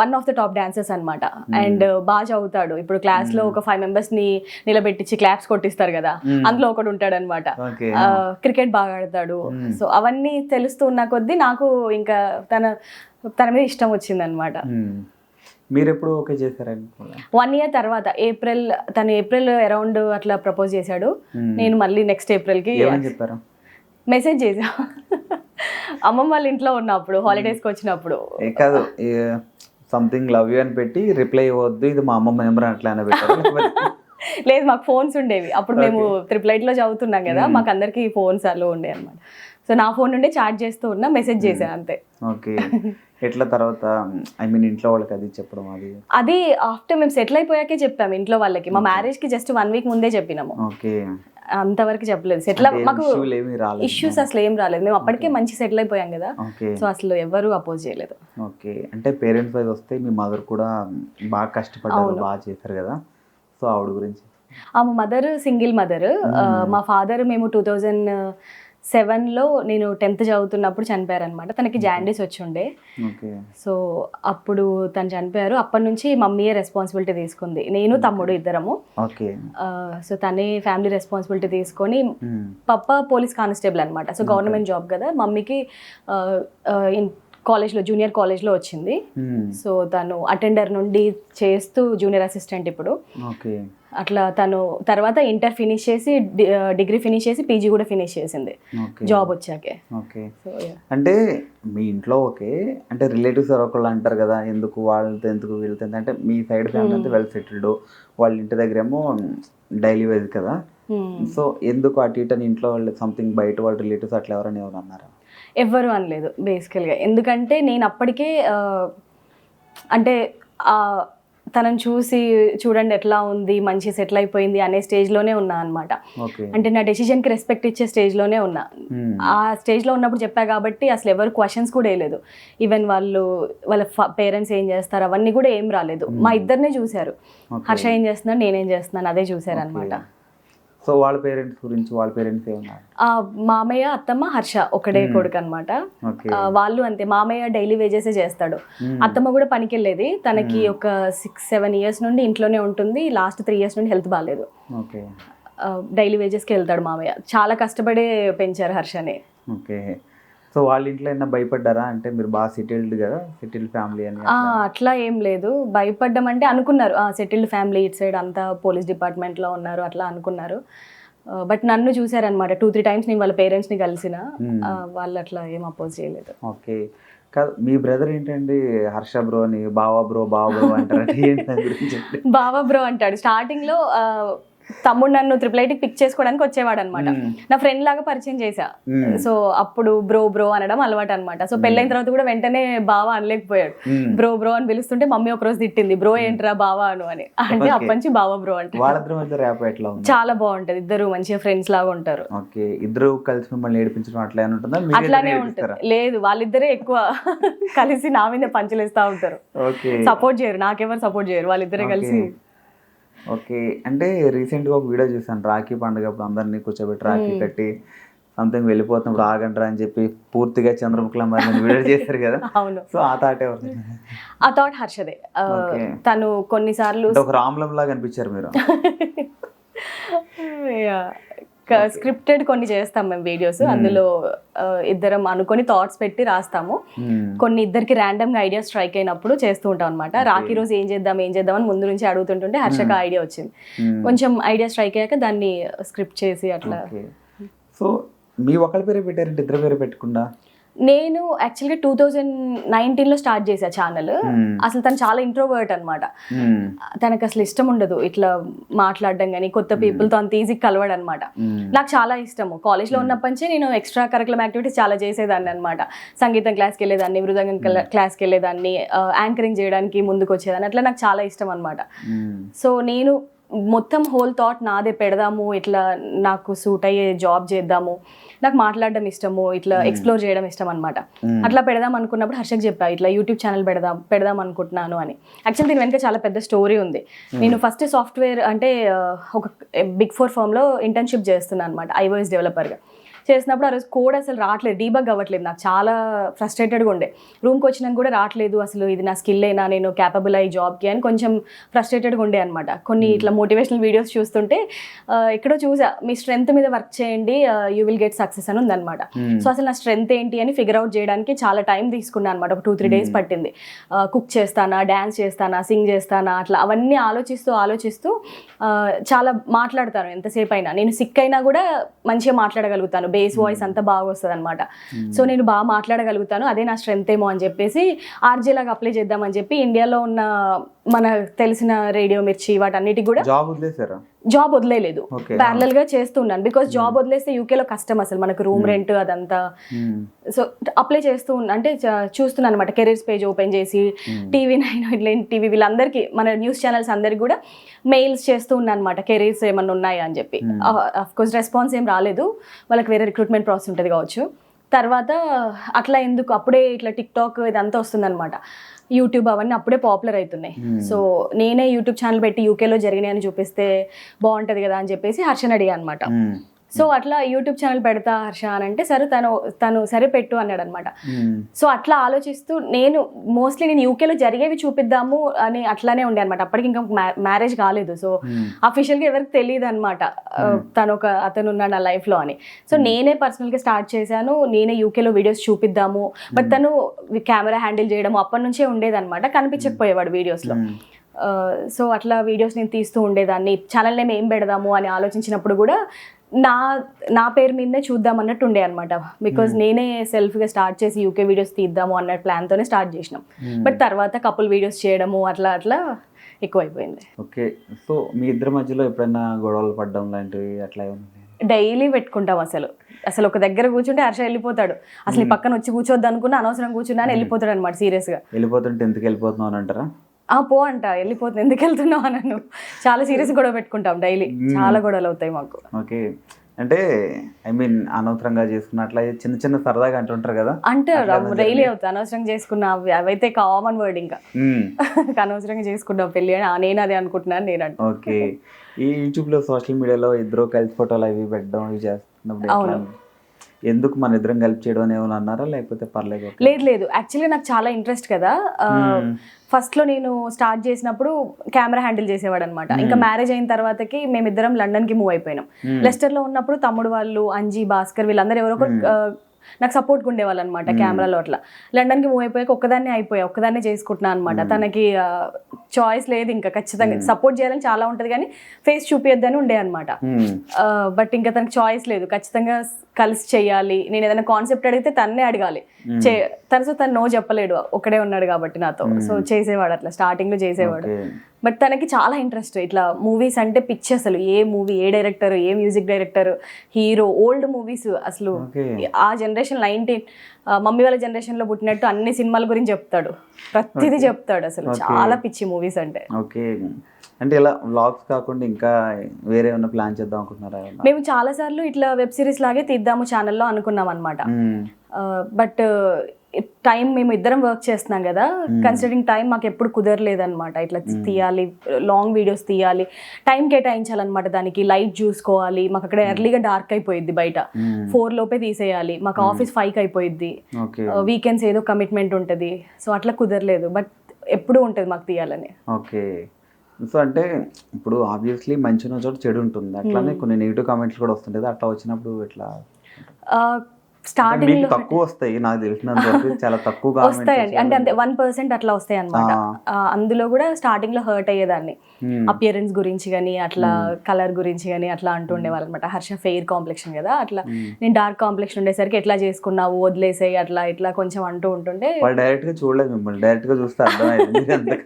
one of the top dancers అనమాట. అండ్ బాగా చదువుతాడు. ఇప్పుడు క్లాస్లో ఒక 5 members ని నిలబెట్టించి క్లాప్స్ కొట్టిస్తారు కదా, అందులో ఒకడు ఉంటాడు అనమాట. క్రికెట్ బాగా ఆడతాడు. సో అవన్నీ తెలుస్తున్న కొద్దీ నాకు ఇంకా తన మీద ఇష్టం వచ్చింది అనమాట. మీరు ఎప్పుడు ఓకే చేశారు? 1 year తర్వాత తను ఏప్రిల్ అరౌండ్ అట్లా ప్రపోజ్ చేశాడు. నేను మళ్ళీ నెక్స్ట్ ఏప్రిల్కి చెప్పారు, మెసేజ్ చేసా. అమ్మమ్మ వాళ్ళ ఇంట్లో ఉన్నప్పుడు, హాలిడేస్కి వచ్చినప్పుడు. కాదు, సంథింగ్ లవ్ యూ అని పెట్టి రిప్లై ఇవ్వద్దు, ఇది మా అమ్మమ్మ నెంబర్ అట్లా అని పెట్టారు? లేదు, మాకు ఫోన్స్ ఉండేవి అప్పుడు. మేము 888లో చదువుతున్నాం కదా, మాకు అందరికి ఫోన్స్ అలో ఉండే అనమాట. సో నా ఫోన్ నుండి చాట్ చేస్తూ ఉన్నా, మెసేజ్ చేశాను అంతే. ఓకే. ఎట్లా తర్వాత ఐ మీన్ ఇంట్లో వాళ్ళకి అది చెప్పడం అది ఆఫ్టర్ మేము సెటిల్ అయిపోయాకే చెప్పాము ఇంట్లో వాళ్ళకి. మా మ్యారేజ్ కి జస్ట్ 1 వీక్ ముందే చెప్పినాము, ఓకే. అంతవరకు చెప్పలేదు. సెటిల్ మాకు ఇష్యూస్ అసలు ఏం రాలేదు, మేము అప్పటికే మంచి సెటిల్ అయిపోయాం కదా, సో అసలు ఎవరు అపోజ్ చేయలేదు. ఓకే. అంటే పేరెంట్స్ వైజ్ వస్తే మీ మదర్ కూడా బాగా కష్టపడ్డారు, బాగా చేశారు కదా, సో ఆవిడ గురించి. మా మదర్ సింగిల్ మదర్. మా ఫాదర్ మేము 2007లో నేను 10th చదువుతున్నప్పుడు చనిపోయారనమాట. తనకి జాండీస్ వచ్చి ఉండే, సో అప్పుడు తను చనిపోయారు. అప్పటి నుంచి మమ్మీయే రెస్పాన్సిబిలిటీ తీసుకుంది, నేను తమ్ముడు ఇద్దరము. సో తనే ఫ్యామిలీ రెస్పాన్సిబిలిటీ తీసుకొని, పప్ప పోలీస్ కానిస్టేబుల్ అనమాట, సో గవర్నమెంట్ జాబ్ కదా. మమ్మీకి కాలేజ్లో జూనియర్ కాలేజ్లో వచ్చింది, సో తను అటెండర్ నుండి చేస్తూ జూనియర్ అసిస్టెంట్ ఇప్పుడు. అట్లా తను తర్వాత ఇంటర్ ఫినిష్ చేసి, డిగ్రీ ఫినిష్ చేసి, పీజీ కూడా ఫినిష్ చేసింది జాబ్ వచ్చాకే. ఓకే. అంటే మీ ఇంట్లో ఓకే, అంటే రిలేటివ్స్ ఒకళ్ళు అంటారు కదా, ఎందుకు వాళ్ళతో ఎందుకు వీళ్ళతో, అంటే మీ సైడ్ ఫ్యామిలీ అంతా వెల్ సెటిల్డ్, వాళ్ళ ఇంటి దగ్గర ఏమో డైలీ వేజ్ కదా, సో ఎందుకు అటు ఇటు ఇంట్లో వాళ్ళు సంథింగ్ బయట వాళ్ళ రిలేటివ్స్ అట్లా ఎవరైనా ఎవరు అన్నారా? ఎవ్వరు అనలేదు బేసికల్గా, ఎందుకంటే నేను అప్పటికే అంటే తనని చూసి చూడండి ఎట్లా ఉంది, మంచి సెటిల్ అయిపోయింది అనే స్టేజ్లోనే ఉన్నా అనమాట. అంటే నా డెసిషన్కి రెస్పెక్ట్ ఇచ్చే స్టేజ్లోనే ఉన్నా. ఆ స్టేజ్లో ఉన్నప్పుడు చెప్పా కాబట్టి అసలు ఎవరు క్వశ్చన్స్ కూడా వేయలేదు. ఈవెన్ వాళ్ళ పేరెంట్స్ ఏం చేస్తారు అవన్నీ కూడా ఏం రాలేదు. మా ఇద్దరినే చూశారు, హర్ష ఏం చేస్తున్నాడు, నేనేం చేస్తున్నాను అదే చూశారు అనమాట. సో వాళ్ళ పేరెంట్స్ గురించి, వాళ్ళ పేరెంట్స్ ఏమన్నారు? మామయ్య, అత్తమ్మ, హర్ష ఒకడే కొడుకు అనమాట. వాళ్ళు అంతే, మామయ్య డైలీ వేజెసే చేస్తాడు, అత్తమ్మ కూడా పనికి వెళ్ళేది. తనకి ఒక 6-7 ఇయర్స్ నుండి ఇంట్లోనే ఉంటుంది, లాస్ట్ 3 ఇయర్స్ నుండి హెల్త్ బాగాలేదు. డైలీ వేజెస్కి వెళ్తాడు మామయ్య. చాలా కష్టపడే పెంచారు హర్షని. ఓకే. సో వాళ్ళ ఇంట్లో ఏమైనా భయపడ్డారా, అంటే మీరు బాగా సెటిల్డ్ కదా, సెటిల్డ్ ఫ్యామిలీ అని? అట్లా ఏం లేదు, భయపడ్డం అంటే అనుకున్నారు సెటిల్డ్ ఫ్యామిలీ, ఇటు సైడ్ అంతా పోలీస్ డిపార్ట్మెంట్లో ఉన్నారు అట్లా అనుకున్నారు. బట్ నన్ను చూసారనమాట 2-3 టైమ్స్ నేను వాళ్ళ పేరెంట్స్ని కలిసిన, వాళ్ళు అట్లా ఏం అపోజ్ చేయలేదు. ఓకే. కాదు, మీ బ్రదర్ ఏంటండి హర్ష బ్రో అని బావా బ్రో అంటారు? బావా బ్రో అంటాడు. స్టార్టింగ్లో తమ్ముడు నన్ను IIITకి పిక్ చేసుకోవడానికి వచ్చేవాడు అనమాట, నా ఫ్రెండ్ లాగా పరిచయం చేశా. సో అప్పుడు బ్రో అనడం అలవాటు అనమాట. సో పెళ్ళైన తర్వాత కూడా వెంటనే బావా అనలేకపోయాడు, బ్రో అని పిలుస్తుంటే మమ్మీ ఒక రోజు తిట్టింది, బ్రో ఏంట్రా బావా అను అని. అంటే అప్పటి నుంచి బావా బ్రో అంటే చాలా బాగుంటది, ఇద్దరు మంచిగా ఫ్రెండ్స్ లాగా ఉంటారు. ఇద్దరు కలిసి మిమ్మల్ని ఏడిపించడం అట్లానే ఉంటుంది? లేదు, వాళ్ళిద్దరే ఎక్కువ కలిసి నా మీద పంచలేస్తా ఉంటారు, సపోర్ట్ చేయరు, నాకెవరు సపోర్ట్ చేయరు, వాళ్ళిద్దరే కలిసి. ఓకే. అంటే రీసెంట్గా ఒక వీడియో చూసాను, రాఖీ పండుగ అప్పుడు అందరినీ కూర్చోబెట్టి రాఖీ కట్టి సంథింగ్ వెళ్ళిపోతున్నప్పుడు ఆగంటారా అని చెప్పి పూర్తిగా చంద్రముఖిలా మరి వీడియో చేశారు కదా. అవును. సో ఆ థాట్ ఎవరు? ఆ థాట్ హర్షదే. తను కొన్నిసార్లు ఒక రామ్లం లాగా అనిపించారు మీరు. స్క్రిప్టెడ్ కొన్ని చేస్తాం మేము వీడియోస్, అందులో ఇద్దరం అనుకొని థాట్స్ పెట్టి రాస్తాము. కొన్ని ఇద్దరికి ర్యాండమ్ గా ఐడియా స్ట్రైక్ అయినప్పుడు చేస్తూ ఉంటాం అనమాట. రాఖీ రోజు ఏం చేద్దాం అని ముందు నుంచి అడుగుతుంటుంటే హర్షక ఐడియా వచ్చింది, కొంచెం ఐడియా స్ట్రైక్ అయ్యాక దాన్ని స్క్రిప్ట్ చేసి అట్లా. సో మీ ఒకళ్ళ పేరే పెట్టారంటే ఇద్దరు పేరు పెట్టకుండా? నేను యాక్చువల్గా 2019లో స్టార్ట్ చేశా ఛానల్. అసలు తను చాలా ఇంట్రోవర్ట్ అనమాట, తనకు అసలు ఇష్టం ఉండదు ఇట్లా మాట్లాడడం కానీ కొత్త పీపుల్తో అంత ఈజీ కలవడం అనమాట. నాకు చాలా ఇష్టము, కాలేజ్లో ఉన్నప్పటి నుంచి నేను ఎక్స్ట్రా కరికులం యాక్టివిటీస్ చాలా చేసేదాన్ని అనమాట. సంగీతం క్లాస్కి వెళ్ళేదాన్ని, మృదంగం క్లాస్కి వెళ్ళేదాన్ని, యాంకరింగ్ చేయడానికి ముందుకు వచ్చేదాన్ని, అట్లా నాకు చాలా ఇష్టం అనమాట. సో నేను మొత్తం హోల్ థాట్ నాదే, పెడదాము ఇట్లా నాకు సూట్ అయ్యే జాబ్ చేద్దాము, నాకు మాట్లాడడం ఇష్టము, ఇట్లా ఎక్స్ప్లోర్ చేయడం ఇష్టం అనమాట. అట్లా పెడదాం అనుకున్నప్పుడు హర్షకి చెప్పా ఇట్లా యూట్యూబ్ ఛానల్ పెడదాం అనుకుంటున్నాను అని. యాక్చువల్లీ దీని వెనక చాలా పెద్ద స్టోరీ ఉంది. నేను ఫస్ట్ సాఫ్ట్వేర్ అంటే ఒక Big 4 ఫర్మ్లో ఇంటర్న్షిప్ చేస్తున్నాను అనమాట, iOS డెవలపర్గా. చేసినప్పుడు ఆ రోజు కోడ్ అసలు రావట్లేదు, డీబగ్ అవ్వట్లేదు, నాకు చాలా ఫ్రస్ట్రేటెడ్గా ఉండే. రూమ్కి వచ్చినాక కూడా రావట్లేదు, అసలు ఇది నా స్కిల్ అయినా, నేను క్యాపబుల్ అయ్యి జాబ్కి అని కొంచెం ఫ్రస్ట్రేటెడ్గా ఉండే అనమాట. కొన్ని ఇట్లా మోటివేషనల్ వీడియోస్ చూస్తుంటే ఎక్కడో చూసా, మీ స్ట్రెంత్ మీద వర్క్ చేయండి యూ విల్ గెట్ సక్సెస్ అని ఉందన్నమాట. సో అసలు నా స్ట్రెంత్ ఏంటి అని ఫిగర్ అవుట్ చేయడానికి చాలా టైం తీసుకున్నాను అనమాట, ఒక 2-3 డేస్ పట్టింది. కుక్ చేస్తానా, డ్యాన్స్ చేస్తానా, సింగ్ చేస్తానా, అట్లా అవన్నీ ఆలోచిస్తూ చాలా మాట్లాడతాను ఎంతసేపు అయినా. నేను సిక్ అయినా కూడా మంచిగా మాట్లాడగలుగుతాను, బేస్ వాయిస్ అంతా బాగా వస్తుంది అనమాట. సో నేను బాగా మాట్లాడగలుగుతాను, అదే నా స్ట్రెంత్ ఏమో అని చెప్పేసి ఆర్జే లాగా అప్లై చేద్దామని చెప్పి ఇండియాలో ఉన్న మన తెలిసిన రేడియో మిర్చి వాటన్నిటికి కూడా జాబ్ వదిలేదు, Okay. ప్యారలల్ గా చేస్తున్నాను. బికాస్ జాబ్ వదిలేస్తే యూకేలో కష్టం అసలు, మనకు రూమ్ రెంట్ అదంతా. సో అప్లై చేస్తూ ఉన్నా, అంటే చూస్తున్నాను అనమాట. కెరీర్స్ పేజ్ ఓపెన్ చేసి TV9 ఇట్లా టీవీ వీళ్ళందరికీ, మన న్యూస్ ఛానల్స్ అందరికి కూడా మెయిల్స్ చేస్తూ ఉన్నాను అనమాట, కెరీర్స్ ఏమన్నా ఉన్నాయా అని చెప్పి. అఫ్ కోర్స్ రెస్పాన్స్ ఏం రాలేదు, వాళ్ళకి వేరే రిక్రూట్మెంట్ ప్రాసెస్ ఉంటుంది కావచ్చు. తర్వాత అట్లా ఎందుకు, అప్పుడే ఇట్లా టిక్టాక్ ఇదంతా వస్తుందన్నమాట, యూట్యూబ్ అవన్నీ అప్పుడే పాపులర్ అవుతున్నాయి. సో నేనే యూట్యూబ్ ఛానల్ పెట్టి యూకేలో జరిగినాయని చూపిస్తే బాగుంటుంది కదా అని చెప్పేసి హర్షని అడిగా అనమాట. సో అట్లా యూట్యూబ్ ఛానల్ పెడతా హర్ష అని అంటే, సరే తను సరే పెట్టు అన్నాడు అనమాట. సో అట్లా ఆలోచిస్తూ నేను యూకేలో జరిగేవి చూపిద్దాము అని అట్లానే ఉండే అనమాట. అప్పటికి ఇంకా మ్యారేజ్ కాలేదు, సో అఫీషియల్గా ఎవరికి తెలియదు అనమాట అతను ఉన్నాడు నా లైఫ్ లో అని. సో నేనే పర్సనల్ గా స్టార్ట్ చేశాను, నేనే యూకేలో వీడియోస్ చూపిద్దాము. బట్ తను కెమెరా హ్యాండిల్ చేయడం అప్పటి నుంచే ఉండేదన్నమాట, కనిపించకపోయేవాడు వీడియోస్ లో. సో అట్లా వీడియోస్ నేను తీస్తూ ఉండేదాన్ని. ఛానల్ నేమ్ ఏం పెడదాము అని ఆలోచించినప్పుడు కూడా నా పేరు మీదనే చూద్దాం అన్నట్టు ఉండే అనమాట. బికాజ్ నేనే సెల్ఫ్గా స్టార్ట్ చేసి యూకే వీడియోస్ తీద్దాము అన్న ప్లాన్తోనే స్టార్ట్ చేసినాం. బట్ తర్వాత కపుల్ వీడియోస్ చేయడము అట్లా ఎక్కువైపోయింది. ఓకే. సో మీ ఇద్దరి మధ్యలో ఎప్పుడైనా గొడవలు పడడం లాంటివి అట్లా ఏమన్నా? డైలీ పెట్టుకుంటాం. అసలు ఒక దగ్గర కూర్చుంటే హర్ష వెళ్ళిపోతాడు. అసలు ఈ పక్కన వచ్చి కూర్చోద్దు అనుకున్నా, అనవసరం కూర్చున్నా అని వెళ్ళిపోతాడు అనమాట. సీరియస్గా వెళ్ళిపోతుంటే ఎందుకు వెళ్ళిపోతున్నావు అని అంటారా? పో అంట, వెళ్ళిపోతుంది, ఎందుకు వెళ్తున్నావు అన్నాను. చాలా సీరియస్ గొడవ పెట్టుకుంటాం డైలీ, చాలా గొడవలు అవుతాయి మాకు. ఓకే. అంటే ఐ మీన్ అనవసరంగా చేసుకున్న అట్లా చిన్న చిన్న సరదాగా అంటుంటారు కదా, అంటారు డైలీ అవుతాయి. అనవసరంగా చేసుకున్నా అవైతే కామన్ వర్డ్, ఇంకా అనవసరంగా చేసుకున్నావు పెళ్ళి అని నేను అదే అనుకుంటున్నాను నేను అంటే. ఓకే. ఈ యూట్యూబ్ లో సోషల్ మీడియాలో ఇద్దరు కలిసి ఫోటోలు అవి పెట్టడం ఇవి చేస్తున్నప్పుడు ఎందుకు మన ఇద్దరం కలిపి చేయడం అని ఏమైనా అన్నారా, లేకపోతే పర్లేదు? లేదు, యాక్చువల్లీ నాకు చాలా ఇంట్రెస్ట్ కదా. ఫస్ట్ లో నేను స్టార్ట్ చేసినప్పుడు కెమెరా హ్యాండిల్ చేసేవాడు అనమాట. ఇంకా మ్యారేజ్ అయిన తర్వాతకి మేమిద్దరం లండన్ కి మూవ్ అయిపోయినాం. లెస్టర్ లో ఉన్నప్పుడు తమ్ముడు వాళ్ళు, అంజీ, భాస్కర్ వీళ్ళందరూ ఎవరో నాకు సపోర్ట్గా ఉండేవాళ్ళు అనమాట కెమెరాలో. అట్లా లండన్కి మూవ్ అయిపోయాక ఒక్కదాన్నే చేసుకుంటున్నాను అనమాట. తనకి చాయిస్ లేదు, ఇంకా ఖచ్చితంగా సపోర్ట్ చేయాలని చాలా ఉంటుంది కానీ ఫేస్ చూపించద్దని ఉండే అనమాట. బట్ ఇంకా తనకి చాయిస్ లేదు, ఖచ్చితంగా కలిసి చెయ్యాలి. నేను ఏదైనా కాన్సెప్ట్ అడిగితే తన్నే అడగాలి. తను నో చెప్పలేడు, ఒకడే ఉన్నాడు కాబట్టి నాతో. సో చేసేవాడు, అట్లా స్టార్టింగ్ లో చేసేవాడు. బట్ తనకి చాలా ఇంట్రెస్ట్ ఇట్లా మూవీస్ అంటే పిచ్చి. అసలు ఏ మూవీ, ఏ డైరెక్టర్, ఏ music director, hero, old movies అసలు ఆ జనరేషన్ 19 మమ్మీ వాళ్ళ జనరేషన్ లో పుట్టినట్టు అన్ని సినిమాల గురించి చెప్తాడు, ప్రతిదీ చెప్తాడు. అసలు చాలా పిచ్చి మూవీస్ అంటే. ఓకే. అంటే ఇలా వ్లాగ్స్ కాకుండా ఇంకా వేరే ఏమైనా ప్లాన్ చేద్దాం అనుకుంటున్నారా? మేము చాలా సార్లు ఇట్లా వెబ్ సిరీస్ లాగే తీద్దాము ఛానల్లో అనుకున్నాం అనమాట. బట్ టైం, మేము ఇద్దరం వర్క్ చేస్తున్నాం కదా, కన్సిడరింగ్ టైం మాకు ఎప్పుడు కుదరలేదన్నమాట. ఇట్లా తీయాలి, లాంగ్ వీడియోస్ తీయాలి, టైం కేటాయించాలన్నమాట. దానికి లైట్ చూసుకోవాలి, మాకు అక్కడ ఎర్లీగా డార్క్ అయిపోయింది, బయట 4 లోపే తీసేయాలి, మాకు ఆఫీస్ 5కి అయిపోయింది, వీకెండ్స్ ఏదో కమిట్మెంట్ ఉంటుంది. సో అట్లా కుదరలేదు, బట్ ఎప్పుడు ఉంటుంది మాకు తీయాలని. ఓకే. సో అంటే ఇప్పుడు ఆబ్వియస్లీ మంచి ఉన్న చోట చెడు ఉంటుంది, అట్లానే కొన్ని నెగిటివ్ కామెంట్స్ కూడా వస్తుంటుంది. అట్లా వచ్చినప్పుడు ఎట్లా? స్టార్టింగ్ లో తక్కువ వస్తాయి, నాకు తెలిసినంత వరకు చాలా తక్కువగా వస్తాయండి. అంటే 1% అట్లా వస్తాయి అనమాట. అందులో కూడా స్టార్టింగ్ లో హర్ట్ అయ్యేదాన్ని, అపియరెన్స్ గురించి కానీ అట్లా కలర్ గురించి కానీ అట్లా అంటుండే వాళ్ళు అనమాట. హర్ష ఫెయిర్ కాంప్లెక్షన్ కదా, అట్లా నేను డార్క్ కాంప్లెక్షన్ ఉండేసరికి ఎట్లా చేసుకున్నావు, వదిలేసాయి, అట్లా ఇట్లా కొంచెం అంటూ ఉంటుండే. డైరెక్ట్ గా చూడలేదు మిమ్మల్ని, డైరెక్ట్ గా చూస్తే అర్థమైంది.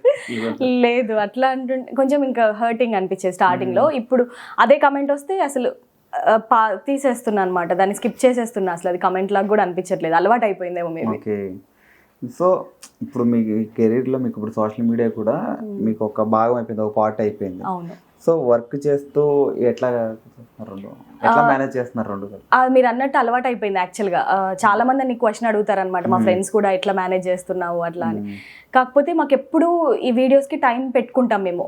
లేదు, అట్లా అంటుండే కొంచెం ఇంకా హర్టింగ్ అనిపించేది స్టార్టింగ్ లో. ఇప్పుడు అదే కమెంట్ వస్తే అసలు తీసేస్తున్నా అనమాట, దాన్ని స్కిప్ చేసేస్తున్నా. అసలు అది కమెంట్ లాగా కూడా అనిపించట్లేదు, అలవాటు అయిపోయిందేమో మేబీ. ఓకే. సో ఇప్పుడు మీ కెరీర్లో మీకు ఇప్పుడు సోషల్ మీడియా కూడా మీకు ఒక భాగం అయిపోయింది, ఒక పార్ట్ అయిపోయింది. అవును. సో వర్క్ చేస్తూ ఎట్లా మేనేజ్ చేస్తున్నారు రెండు? మీరు అన్నట్టు అలవాటు అయిపోయింది యాక్చువల్గా. చాలా మంది నీకు క్వశ్చన్ అడుగుతారు అనమాట, మా ఫ్రెండ్స్ కూడా ఎట్లా మేనేజ్ చేస్తున్నావు అట్లా అని. కాకపోతే మాకు ఎప్పుడు ఈ వీడియోస్ కి టైం పెట్టుకుంటాం మేము.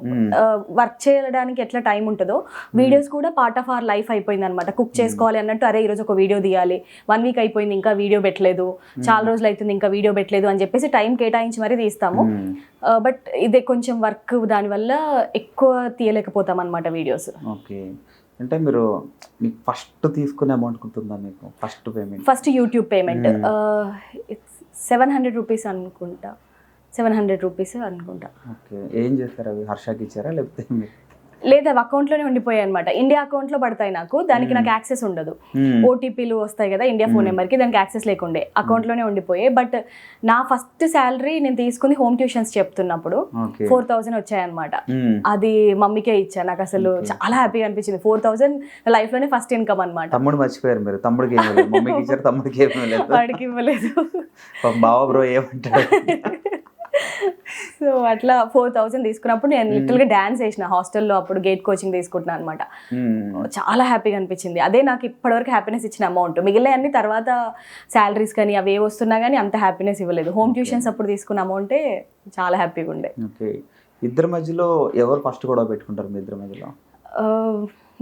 వర్క్ చేయడానికి ఎట్లా టైం ఉంటుందో వీడియోస్ కూడా పార్ట్ ఆఫ్ అవర్ లైఫ్ అయిపోయింది అనమాట. కుక్ చేసుకోవాలి అన్నట్టు, అరే ఈరోజు ఒక వీడియో తీయాలి, 1 వీక్ అయిపోయింది ఇంకా వీడియో పెట్టలేదు, చాలా రోజులు అవుతుంది ఇంకా వీడియో పెట్టలేదు అని చెప్పేసి టైం కేటాయించి మరీ తీస్తాము. బట్ ఇదే కొంచెం వర్క్, దానివల్ల ఎక్కువ తీయలేకపోతాం అనమాట వీడియోస్. ఓకే. అంటే మీరు మీకు ఫస్ట్ తీసుకునే అమౌంట్ గుర్తుందా మీకు? First payment, first YouTube payment 700 rupees అనుకుంటా, 700 రూపీస్ అనుకుంటా. ఓకే. ఏం చేస్తారు అవి? హర్షకి ఇచ్చారా లేకపోతే? లేదా అకౌంట్లోనే ఉండిపోయాయి అనమాట. ఇండియా అకౌంట్లో పడతాయి నాకు, దానికి నాకు యాక్సెస్ ఉండదు. ఓటీపీలు వస్తాయి కదా ఇండియా ఫోన్ నెంబర్కి, దానికి యాక్సెస్ లేకుండే అకౌంట్లోనే ఉండిపోయాయి. బట్ నా ఫస్ట్ శాలరీ నేను తీసుకుని హోమ్ ట్యూషన్స్ చెప్తున్నప్పుడు 4,000 వచ్చాయన్నమాట. అది మమ్మీకే ఇచ్చా. నాకు అసలు చాలా హ్యాపీగా అనిపించింది. 4,000 లైఫ్లోనే ఫస్ట్ ఇన్కమ్ అనమాట. తమ్ముడు మర్చిపోయారు మీరు, తమ్ముడికి మమ్మీకి ఇచ్చారు, తమ్ముడికి ఏమలేదు, వాడికి ఇవ్వలేదు. బావ బ్రో ఏమంటాడు. సో అట్లా 4,000 తీసుకున్నప్పుడు నేను లిటిల్గా డాన్స్ చేసిన హాస్టల్లో. అప్పుడు గేట్ కోచింగ్ తీసుకుంటున్నాను అనమాట. చాలా హ్యాపీగా అనిపించింది. అదే నాకు ఇప్పటివరకు హ్యాపీనెస్ ఇచ్చిన అమౌంట్. మిగిలిన అన్ని తర్వాత శాలరీస్ కానీ అవి ఏ వస్తున్నా కానీ అంత హ్యాపీనెస్ ఇవ్వలేదు. హోమ్ ట్యూషన్స్ అప్పుడు తీసుకున్న అమౌంటే చాలా హ్యాపీగా ఉండే. ఓకే, ఇద్దరి మధ్యలో ఎవరు ఫస్ట్ గొడవ పెట్టుకుంటారు మీ ఇద్దరి మధ్యలో?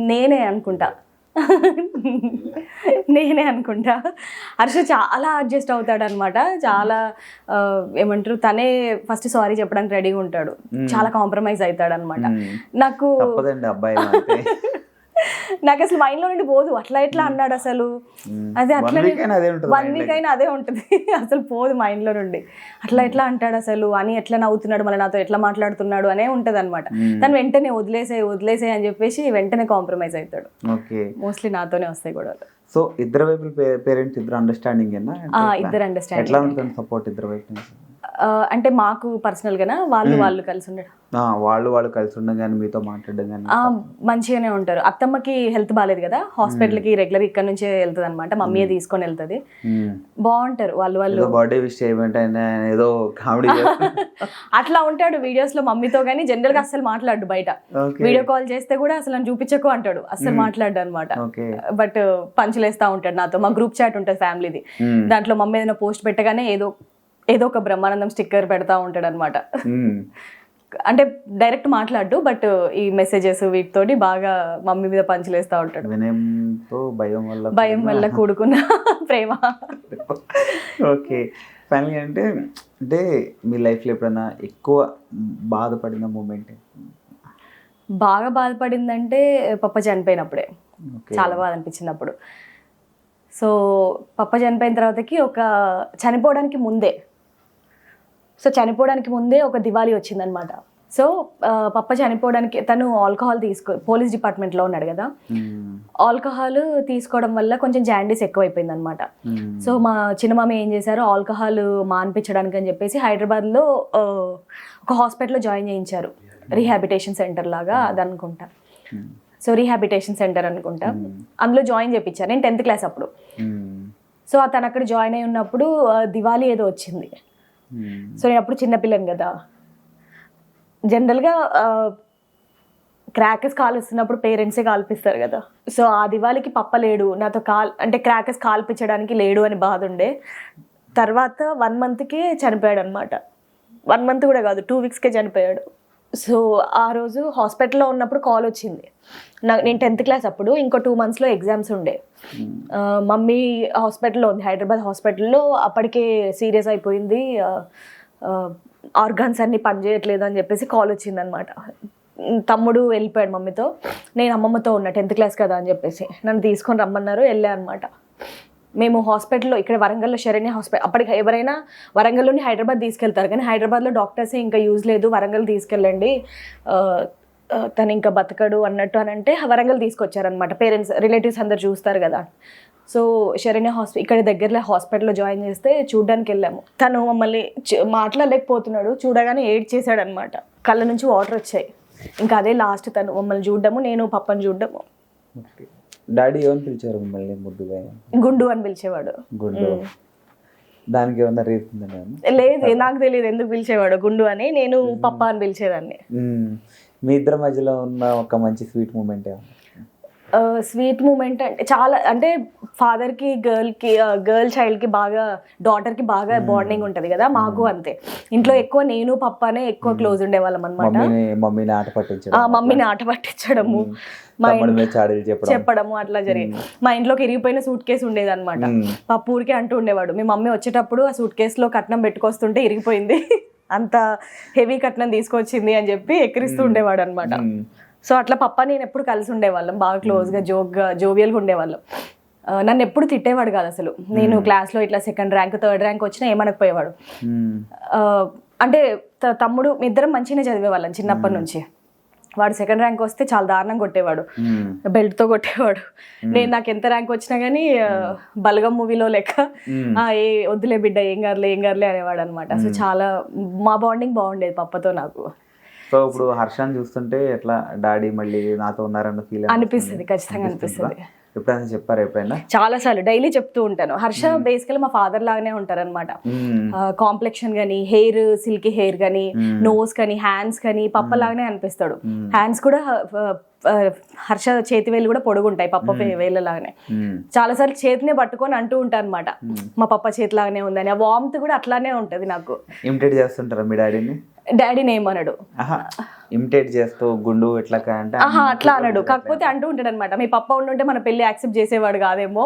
నేనే అనుకుంటా. హర్ష చాలా అడ్జస్ట్ అవుతాడు అనమాట. చాలా ఏమంటారు, తనే ఫస్ట్ సారీ చెప్పడానికి రెడీగా ఉంటాడు. చాలా కాంప్రమైజ్ అవుతాడు అనమాట. నాకు నాకు అసలు మైండ్ లో నుండి పోదు. అట్లా ఎట్లా అన్నాడు అసలు, అదే అట్లా 1 వీక్ అయినా అదే ఉంటుంది. అసలు పోదు మైండ్ లో నుండి. అట్లా ఎట్లా అంటాడు అసలు అని, ఎట్లా నవ్వుతున్నాడు, మళ్ళీ నాతో ఎట్లా మాట్లాడుతున్నాడు అనే ఉంటది అనమాట. తను వెంటనే వదిలేసే అని చెప్పేసి వెంటనే కాంప్రమైజ్ అవుతాడు. మోస్ట్లీ నాతోనే వస్తాయి గొడవలు. సో ఇద్దరు వైపుల పేరెంట్స్ ఇద్దరు అండర్స్టాండింగ్ ఇద్దరు అండర్స్టాండింగ్. ఎట్లా ఉంటుంది సపోర్ట్ ఇద్దరు వైపు నుంచి? అంటే మాకు పర్సనల్ గానా వాళ్ళు కలిసి ఉండడం, వాళ్ళు కలిసి ఉండడం కానీ మీతో మాట్లాడడం కానీ మంచిగానే ఉంటారు. అత్తమ్మకి హెల్త్ బాగాలేదు కదా, హాస్పిటల్కి రెగ్యులర్ ఇక్కడ నుంచే వెళ్తుంది అనమాట. మమ్మీ తీసుకొని వెళ్తుంది. బాగుంటారు వాళ్ళు. బర్త్డే విష్ చేయమంటే ఏదో కామెడీ అట్లా ఉంటాడు వీడియోస్ లో మమ్మీతో, కానీ జనరల్ గా అసలు మాట్లాడు. బయట వీడియో కాల్ చేస్తే కూడా అసలు నన్ను చూపించకు అంటాడు, అసలు మాట్లాడు అనమాట. బట్ పంచులేస్తా ఉంటాడు నాతో. మా గ్రూప్ చాట్ ఉంటుంది ఫ్యామిలీది, దాంట్లో మమ్మీ ఏదైనా పోస్ట్ పెట్టగానే ఏదో ఒక బ్రహ్మానందం స్టిక్కర్ పెడతా ఉంటాడు అనమాట. అంటే డైరెక్ట్ మాట్లాడు, బట్ ఈ మెసేజెస్ వీటితోటి బాగా మమ్మీ మీద పంచులేస్తా ఉంటాడు. భయం వల్ల కూడుకున్న ప్రేమ. ఓకే, ఫైనల్గా అంటే మీ లైఫ్లో ఎప్పుడైనా ఎక్కువ బాధపడిన మూమెంట్? బాగా బాధపడిందంటే పప్ప చనిపోయినప్పుడే. చాలా బాధ అనిపించింది అప్పుడు. సో పప్ప చనిపోయిన తర్వాతకి చనిపోవడానికి ముందే ఒక దివాళీ వచ్చిందనమాట. సో పప్ప చనిపోవడానికి తను ఆల్కహాల్ పోలీస్ డిపార్ట్మెంట్లో ఉన్నాడు కదా, ఆల్కహాల్ తీసుకోవడం వల్ల కొంచెం జాండీస్ ఎక్కువైపోయింది అనమాట. సో మా చిన్నమామ ఏం చేశారు, ఆల్కహాల్ మాన్పించడానికి అని చెప్పేసి హైదరాబాద్లో ఒక హాస్పిటల్లో జాయిన్ చేయించారు. రీహాబిటేషన్ సెంటర్ లాగా అది అనుకుంటా. సో రీహాబిటేషన్ సెంటర్ అనుకుంటా, అందులో జాయిన్ చేయించారు. నేను 10th క్లాస్ అప్పుడు. సో తను అక్కడ జాయిన్ అయి ఉన్నప్పుడు దివాళీ ఏదో వచ్చింది. సో నేను అప్పుడు చిన్నపిల్లని కదా, జనరల్గా క్రాకర్స్ కాలుస్తున్నప్పుడు పేరెంట్సే కాల్పిస్తారు కదా. సో ఆ దివాళీకి పప్ప లేడు నాతో, క్రాకర్స్ కాల్పించడానికి లేడు అని బాధ ఉండే. తర్వాత 1 monthకే చనిపోయాడు అనమాట. 1 month కూడా కాదు, 2 weeksకే చనిపోయాడు. సో ఆ రోజు హాస్పిటల్లో ఉన్నప్పుడు కాల్ వచ్చింది. నేను 10th క్లాస్ అప్పుడు. ఇంకో 2 monthsలో ఎగ్జామ్స్ ఉండే. మమ్మీ హాస్పిటల్లో ఉంది, హైదరాబాద్ హాస్పిటల్లో. అప్పటికే సీరియస్ అయిపోయింది, ఆర్గాన్స్ అన్నీ పనిచేయట్లేదు అని చెప్పేసి కాల్ వచ్చిందనమాట. తమ్ముడు వెళ్ళిపోయాడు మమ్మీతో, నేను అమ్మమ్మతో ఉన్నా 10th క్లాస్ కదా అని చెప్పేసి నన్ను తీసుకొని రమ్మన్నారు. వెళ్ళా అనమాట. మేము హాస్పిటల్లో ఇక్కడ వరంగల్లో శరణ్య హాస్పిటల్. అప్పటికి ఎవరైనా వరంగల్లోని హైదరాబాద్ తీసుకెళ్తారు, కానీ హైదరాబాద్లో డాక్టర్సే ఇంకా యూజ్ లేదు, వరంగల్ తీసుకెళ్ళండి, తను ఇంకా బతకడు అన్నట్టు అని అంటే వరంగల్ తీసుకొచ్చారనమాట. పేరెంట్స్ రిలేటివ్స్ అందరు చూస్తారు కదా. సో శరణ్య ఇక్కడ దగ్గరలో హాస్పిటల్లో జాయిన్ చేస్తే చూడ్డానికి వెళ్ళాము. తను మమ్మల్ని మాట్లాడలేకపోతున్నాడు, చూడగానే ఏడ్చేసాడు అనమాట. కళ్ళ నుంచి వాటర్ వచ్చాయి. ఇంకా అదే లాస్ట్ తను మమ్మల్ని చూడడము, నేను పప్పని చూడడము. డాడీ ఏమని పిలిచారు మిమ్మల్ని? ముద్దుగా గుండు అని పిలిచేవాడు. గుండు, దానికి ఏమన్నా రీజన్? లేదు, నాకు తెలియదు ఎందుకు పిలిచేవాడు గుండు అని. నేను పప్ప అని పిలిచేదాన్ని. మీ ఇద్దరి మధ్యలో ఉన్న ఒక మంచి స్వీట్ మూమెంట్? స్వీట్ మూమెంట్ అంటే చాలా, అంటే ఫాదర్కి గర్ల్ చైల్డ్కి బాగా, డాటర్కి బాగా బాండింగ్ ఉంటుంది కదా, మాకు అంతే. ఇంట్లో ఎక్కువ నేను పప్పనే ఎక్కువ క్లోజ్ ఉండేవాళ్ళం అనమాట. మమ్మీని ఆట పట్టించడము, చెప్పడము అట్లా జరిగింది. మా ఇంట్లోకి ఇరిగిపోయిన సూట్ కేసు ఉండేది అనమాట. పప్పు ఊరికే అంటూ ఉండేవాడు, మీ మమ్మీ వచ్చేటప్పుడు ఆ సూట్ కేసులో కట్నం పెట్టుకొస్తుంటే ఇరిగిపోయింది, అంత హెవీ కట్నం తీసుకొచ్చింది అని చెప్పి ఎక్కిరిస్తూ ఉండేవాడు అనమాట. సో అట్లా పప్ప నేను ఎప్పుడు కలిసి ఉండేవాళ్ళం, బాగా క్లోజ్గా జోవియల్గా ఉండేవాళ్ళం. నన్ను ఎప్పుడు తిట్టేవాడు కాదు అసలు. నేను క్లాస్లో ఇట్లా 2nd ర్యాంక్ 3rd ర్యాంక్ వచ్చినా ఏమనకపోయేవాడు. అంటే తమ్ముడు ఇద్దరం మంచిగానే చదివేవాళ్ళం చిన్నప్పటి నుంచి. వాడు సెకండ్ ర్యాంక్ వస్తే చాలా దారుణంగా కొట్టేవాడు, బెల్ట్తో కొట్టేవాడు. నాకు ఎంత ర్యాంక్ వచ్చినా కానీ బలగం మూవీలో లెక్క ఏ వద్దులే బిడ్డ ఏం కాదులే అనేవాడు అనమాట. సో చాలా మా బాండింగ్ బాగుండేది పప్పతో నాకు. సో ఇప్పుడు హర్షాన్ని చూస్తుంటే ఎట్లా డాడీ మళ్ళీ నాతో ఉన్నారన్న ఫీల్ అనిపిస్తుంది, ఖచ్చితంగా అనిపిస్తుంది. ఎప్పుడైనా చెప్పారు? ఎప్పుడైనా చాలా సార్లు డైలీ చెప్తూ ఉంటాను. హర్ష బేసికల్ మా ఫాదర్ లాగానే ఉంటారు అనమాట. కాంప్లెక్షన్ గానీ, హెయిర్ సిల్కీ హెయిర్ గానీ, నోస్ కానీ, హ్యాండ్స్ కానీ పప్ప లాగానే అనిపిస్తాడు. హ్యాండ్స్ కూడా హర్ష చేతి వేలు కూడా పొడుగుంటాయి పప్ప వేళ్ళ లాగానే. చాలా సార్లు చేతినే పట్టుకొని అంటూ ఉంటారు అనమాట, మా పప్ప చేతి లాగానే ఉందని. ఆ వామ్త్ కూడా అట్లానే ఉంటది నాకు. ఇమిటేట్ చేస్తుంటారా మీ డాడీని? డాడీని ఏమన్నాడు, ఇమిటేట్ చేస్తూ గుండు ఎట్లా అంటే అట్లా అన్నాడు. కాకపోతే అంటూ ఉంటాడు అనమాట, మీ పప్ప ఉండుంటే మన పెళ్లి యాక్సెప్ట్ చేసేవాడు కాదేమో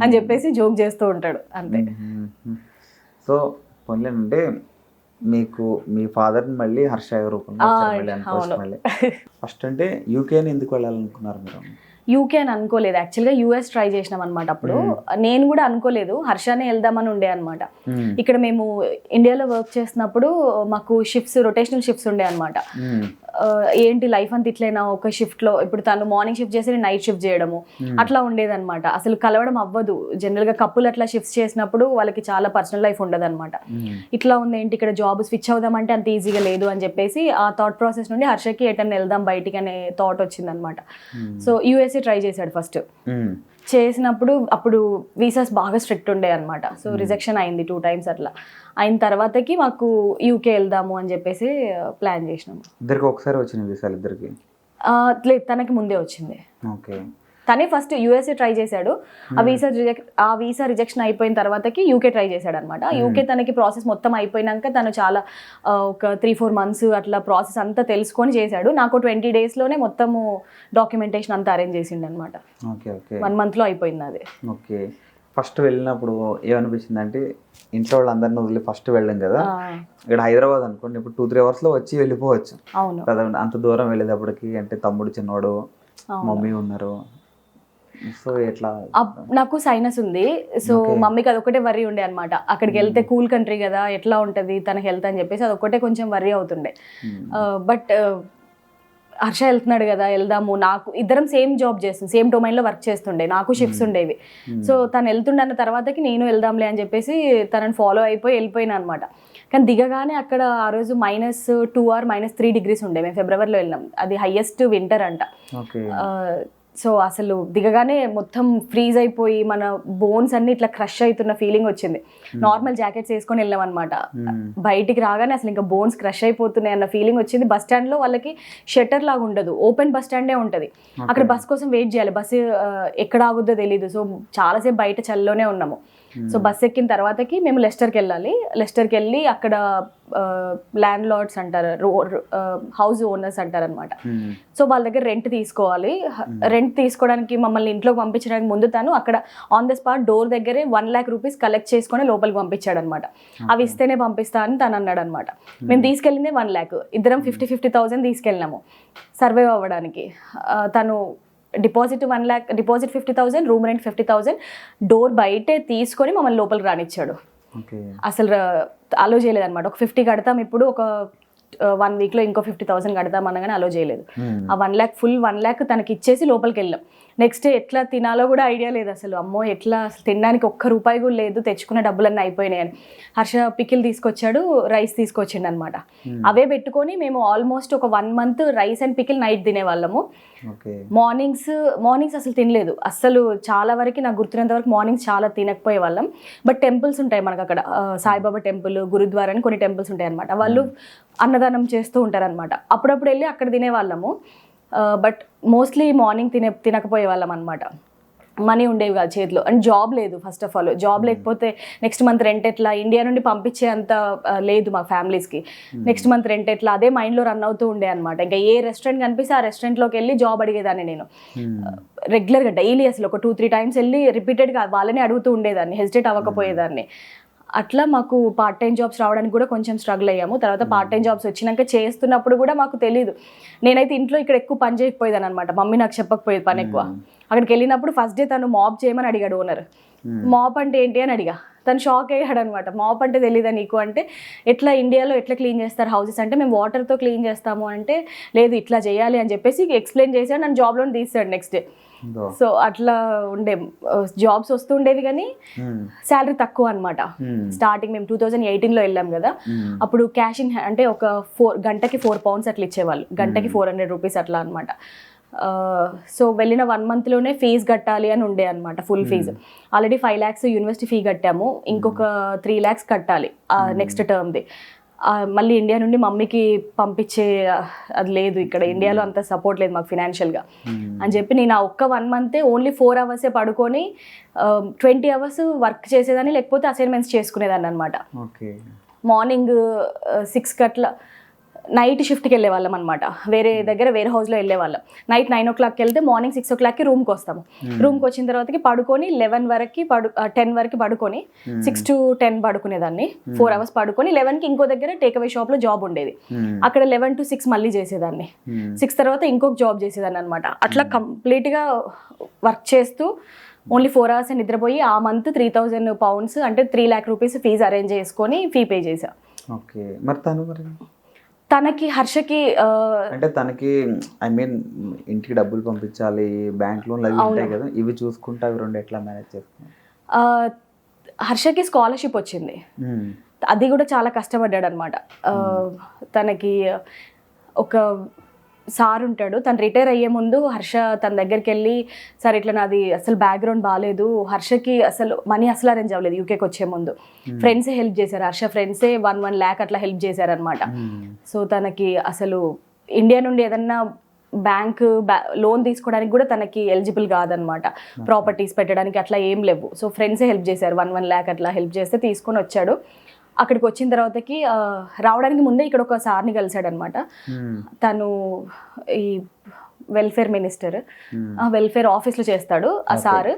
అని చెప్పేసి జోక్ చేస్తూ ఉంటాడు అంతే. సో పోన్లేనంటే మీకు మీ ఫాదర్ మళ్ళీ హర్ష రూపంలో ఫస్ట్ అంటే యూకేని ఎందుకు వెళ్ళాలనుకున్నారు మీరు? యూకే అని అనుకోలేదు యాక్చువల్గా, యూఎస్ ట్రై చేసినాం అనమాట. అప్పుడు నేను కూడా అనుకోలేదు, హర్షానే వెళ్దామని ఉండే అనమాట. ఇక్కడ మేము ఇండియాలో వర్క్ చేస్తున్నప్పుడు మాకు షిఫ్ట్స్, రొటేషనల్ షిఫ్ట్స్ ఉండే అనమాట. ఏంటి లైఫ్ అంతా ఇట్లైనా ఒక షిఫ్ట్ లో, ఇప్పుడు తను మార్నింగ్ షిఫ్ట్ చేసి నైట్ షిఫ్ట్ చేయడము అట్లా ఉండేదన్నమాట. అసలు కలవడం అవ్వదు. జనరల్ గా కప్పులు అట్లా షిఫ్ట్స్ చేసినప్పుడు వాళ్ళకి చాలా పర్సనల్ లైఫ్ ఉండదు అనమాట. ఇట్లా ఉంది ఏంటి ఇక్కడ జాబ్ స్విచ్ అవుదామంటే అంత ఈజీగా లేదు అని చెప్పేసి ఆ థాట్ ప్రాసెస్ నుండి హర్షకి ఎటన్నా వెళ్దాం బయటికి అనే థాట్ వచ్చింది అనమాట. సో యూఎస్ఏ ట్రై చేశాడు ఫస్ట్. చేసినప్పుడు అప్పుడు వీసాస్ బాగా స్ట్రిక్ట్ ఉండే అనమాట. సో రిజెక్షన్ అయింది 2 times అట్లా. అయిన తర్వాతకి మాకు యూకే వెళ్దాము అని చెప్పేసి ప్లాన్ చేసినాము. ఇద్దరికి ఒకసారి వచ్చింది వీసాలు? ఇద్దరికి లేదు, తనకి ముందే వచ్చింది. ఓకే. తనే ఫస్ట్ యూఎస్ఏ ట్రై చేశాడు. ఆ వీసా రిజెక్షన్ అయిపోయిన తర్వాతకి యూకే ట్రై చేశాడు అనమాట. యూకే తనకి ప్రాసెస్ మొత్తం అయిపోయినాక తను చాలా ఒక 3-4 months అట్లా ప్రాసెస్ అంతా తెలుసుకొని చేశాడు. నాకు 20 daysలోనే మొత్తము డాక్యుమెంటేషన్ అంతా అరేంజ్ చేసిండు అనమాట. 1 monthలో అయిపోయింది అది. ఓకే. ఫస్ట్ వెళ్ళినప్పుడు ఏమనిపించింది అంటే, ఇంట్లో వాళ్ళందరినీ వదిలి ఫస్ట్ వెళ్ళాం కదా, ఇక్కడ హైదరాబాద్ అనుకోండి, ఇప్పుడు 2-3 hours వచ్చి వెళ్ళిపోవచ్చు. అవును. అంత దూరం వెళ్ళేటప్పటికి అంటే తమ్ముడు చిన్నవాడు, మమ్మీ ఉన్నారు. సో ఎట్లా? నాకు సైనస్ ఉంది. సో మమ్మీకి అదొకటే వర్రీ ఉండే అనమాట. అక్కడికి వెళ్తే కూల్ కంట్రీ కదా, ఎట్లా ఉంటది తన హెల్త్ అని చెప్పేసి అదొకటే కొంచెం వర్రీ అవుతుండే. బట్ హర్ష వెళ్తున్నాడు కదా వెళ్దాము. నాకు ఇద్దరం సేమ్ జాబ్ చేస్తుంది, సేమ్ డొమైన్లో వర్క్ చేస్తుండే, నాకు షిఫ్ట్స్ ఉండేవి. సో తను వెళ్తుండన్న తర్వాతకి నేను వెళ్దాంలే అని చెప్పేసి తనని ఫాలో అయిపోయి వెళ్ళిపోయినా అనమాట. కానీ దిగగానే అక్కడ ఆ రోజు -2 or -3 degrees ఉండే. మేము ఫిబ్రవరిలో వెళ్ళినాం, అది హైయెస్ట్ వింటర్ అంట. సో అసలు దిగగానే మొత్తం ఫ్రీజ్ అయిపోయి మన బోన్స్ అన్ని ఇట్లా క్రష్ అవుతున్న ఫీలింగ్ వచ్చింది. నార్మల్ జాకెట్స్ వేసుకొని వెళ్ళాం అనమాట. బయటికి రాగానే అసలు ఇంకా బోన్స్ క్రష్ అయిపోతున్నాయి అన్న ఫీలింగ్ వచ్చింది. బస్ స్టాండ్ లో వాళ్ళకి షట్టర్ లాగా ఉండదు, ఓపెన్ బస్ స్టాండే ఉంటది. అక్కడ బస్ కోసం వెయిట్ చేయాలి, బస్సు ఎక్కడ ఆగుద్దో తెలీదు. సో చాలాసేపు బయట చల్లోనే ఉన్నాము. సో బస్ ఎక్కిన తర్వాతకి మేము లెస్టర్కి వెళ్ళాలి. లెస్టర్కి వెళ్ళి అక్కడ ల్యాండ్ లార్డ్స్ అంటారు, హౌస్ ఓనర్స్ అంటారు అనమాట. సో వాళ్ళ దగ్గర రెంట్ తీసుకోవాలి. రెంట్ తీసుకోవడానికి మమ్మల్ని ఇంట్లోకి పంపించడానికి ముందు తను అక్కడ ఆన్ ద స్పాట్ డోర్ దగ్గరే 1 lakh rupees కలెక్ట్ చేసుకొని లోపలికి పంపించాడు అనమాట. అవి ఇస్తేనే పంపిస్తా అని తను అన్నాడు అనమాట. మేము తీసుకెళ్ళిందే 1 lakh, ఇద్దరం 50,000 తీసుకెళ్ళినాము సర్వైవ్ అవ్వడానికి. తను deposit 1 lakh, deposit 50,000, room rent 50,000, door బయటే తీసుకొని మమ్మల్ని లోపలికి రానిచ్చాడు. అసలు అలో చేయలేదు అనమాట. ఒక 50 కడతాం, ఇప్పుడు ఒక 1 weekలో ఇంకో 50,000 కడతాం అనగానే అలో చేయలేదు. ఆ 1 lakh, ఫుల్ 1 lakh తనకి ఇచ్చేసి లోపలికి వెళ్ళాం. నెక్స్ట్ ఎట్లా తినాలో కూడా ఐడియా లేదు అసలు. అమ్మో ఎట్లా అసలు తినడానికి ₹1 కూడా లేదు, తెచ్చుకున్న డబ్బులన్నీ అయిపోయినాయని. హర్ష పికిల్ తీసుకొచ్చాడు, రైస్ తీసుకొచ్చిండు అనమాట. అవే పెట్టుకొని మేము ఆల్మోస్ట్ ఒక 1 month rice and pickle night తినేవాళ్ళము. మార్నింగ్స్ అసలు తినలేదు అస్సలు. చాలా వరకు నాకు గుర్తున్నంత వరకు మార్నింగ్స్ చాలా తినకపోయే వాళ్ళం. బట్ టెంపుల్స్ ఉంటాయి మనకు అక్కడ, సాయిబాబా టెంపుల్, గురుద్వారా అని కొన్ని టెంపుల్స్ ఉంటాయి అనమాట. వాళ్ళు అన్నదానం చేస్తూ ఉంటారు అనమాట. అప్పుడప్పుడు వెళ్ళి అక్కడ తినేవాళ్ళము. బట్ మోస్ట్లీ మార్నింగ్ తినకపోయే వాళ్ళం అనమాట. మనీ ఉండేవి కాదు చేతిలో, అండ్ జాబ్ లేదు. ఫస్ట్ ఆఫ్ ఆల్ జాబ్ లేకపోతే నెక్స్ట్ మంత్ రెంట్ ఎట్లా, ఇండియా నుండి పంపించే అంత లేదు మా ఫ్యామిలీస్కి. నెక్స్ట్ మంత్ రెంట్ ఎట్లా, అదే మైండ్లో రన్ అవుతూ ఉండే అనమాట. ఇంకా ఏ రెస్టారెంట్ కనిపిస్తే ఆ రెస్టారెంట్లోకి వెళ్ళి జాబ్ అడిగేదాన్ని నేను రెగ్యులర్గా, డైలీ అసలు ఒక 2-3 times వెళ్ళి రిపీటెడ్గా వాళ్ళని అడుగుతూ ఉండేదాన్ని, హెసిటేట్ అవ్వకపోయేదాన్ని. అట్లా మాకు పార్ట్ టైం జాబ్స్ రావడానికి కూడా కొంచెం స్ట్రగుల్ అయ్యాము. తర్వాత పార్ట్ టైం జాబ్స్ వచ్చినాక చేస్తున్నప్పుడు కూడా మాకు తెలియదు. నేనైతే ఇంట్లో ఇక్కడ ఎక్కువ పని చేయకపోయేదాన్ని అనమాట. మమ్మీ నాకు చెప్పకపోయేది పని ఎక్కువ. అక్కడికి వెళ్ళినప్పుడు ఫస్ట్ డే తను మాప్ చేయమని అడిగాడు ఓనర్. మాప్ అంటే ఏంటి అని అడిగా. తను షాక్ అయ్యాడు అనమాట. మాప్ అంటే తెలీదా నీకు అంటే, ఎట్లా ఇండియాలో ఎట్లా క్లీన్ చేస్తారు హౌసెస్ అంటే, మేము వాటర్తో క్లీన్ చేస్తాము అంటే, లేదు ఇట్లా చేయాలి అని చెప్పేసి ఎక్స్ప్లెయిన్ చేశాడు. నన్ను జాబ్లో తీసాడు నెక్స్ట్ డే. సో అట్లా ఉండే జాబ్స్ వస్తుండేవి కానీ శాలరీ తక్కువ అనమాట. స్టార్టింగ్ మేము 2018లో వెళ్ళాం కదా, అప్పుడు క్యాష్ ఇన్ అంటే ఒక గంటకి 4 pounds అట్లా ఇచ్చేవాళ్ళు, గంటకి 400 rupees అట్లా అనమాట. సో వెళ్ళిన 1 monthలోనే ఫీజు కట్టాలి అని ఉండే అనమాట, full fees. Already 5 lakhs university fee కట్టాము, ఇంకొక 3 lakhs కట్టాలి నెక్స్ట్ టర్మ్ది. మళ్ళీ ఇండియా నుండి మమ్మీకి పంపించే అది లేదు, ఇక్కడ ఇండియాలో అంత సపోర్ట్ లేదు మాకు ఫినాన్షియల్గా అని చెప్పి నేను ఆ ఒక్క 1 month ఓన్లీ 4 hours పడుకొని 20 hours వర్క్ చేసేదాన్ని, లేకపోతే అసైన్మెంట్స్ చేసుకునేదాన్ని అనమాట. మార్నింగ్ 6 అట్లా నైట్ షిఫ్ట్కి వెళ్ళే వాళ్ళం అనమాట, వేరే దగ్గర వేరే హౌస్లో వెళ్ళే వాళ్ళం. నైట్ 9 o'clock వెళ్తే మార్నింగ్ 6 o'clock రూమ్కి వస్తాము. రూమ్కి వచ్చిన తర్వాతకి పడుకొని 11 వరకు 10 వరకు పడుకొని 6 to 10 పడుకునేదాన్ని. 4 hours పడుకొని 11కి ఇంకో దగ్గర టేక్అవే షాప్లో జాబ్ ఉండేది, అక్కడ 11 to 6 మళ్ళీ చేసేదాన్ని. 6 తర్వాత ఇంకొక జాబ్ చేసేదాన్ని అనమాట. అట్లా కంప్లీట్గా వర్క్ చేస్తూ ఓన్లీ 4 hours నిద్రపోయి ఆ మంత్ 3,000 pounds అంటే 3 lakh rupees ఫీజు అరేంజ్ చేసుకొని ఫీ పే చేసా. ఓకే, మరి తనకి హర్షకి అంటే తనకి ఐ మీన్ ఇంటికి డబ్బులు పంపించాలి, బ్యాంక్ లోన్లు అవి ఉంటాయి కదా, ఇవి చూసుకుంటా అవి రెండు ఎట్లా మేనేజ్ చేస్తున్నారు? హర్షకి స్కాలర్షిప్ వచ్చింది, అది కూడా చాలా కష్టపడ్డాడు అనమాట. తనకి ఒక సార్ ఉంటాడు, తను రిటైర్ అయ్యే ముందు హర్ష తన దగ్గరికి వెళ్ళి, సార్ ఇట్లా నాది అసలు బ్యాక్గ్రౌండ్ బాగాలేదు, హర్షకి అసలు మనీ అసలు అరేంజ్ అవ్వలేదు యూకేకి వచ్చే ముందు, ఫ్రెండ్సే హెల్ప్ చేశారు, హర్ష ఫ్రెండ్సే 1 lakh అట్లా హెల్ప్ చేశారనమాట. సో తనకి అసలు ఇండియా నుండి ఏదన్నా లోన్ తీసుకోవడానికి కూడా తనకి ఎలిజిబుల్ కాదనమాట, ప్రాపర్టీస్ పెట్టడానికి అట్లా ఏం లేవు. సో ఫ్రెండ్సే హెల్ప్ చేశారు, 1 lakh అట్లా హెల్ప్ చేస్తే తీసుకొని వచ్చాడు. అక్కడికి వచ్చిన తర్వాతకి రావడానికి ముందే ఇక్కడ ఒక సార్ని కలిసాడు అనమాట. తను ఈ వెల్ఫేర్ మినిస్టర్, వెల్ఫేర్ ఆఫీస్లో చేస్తాడు ఆ సార్.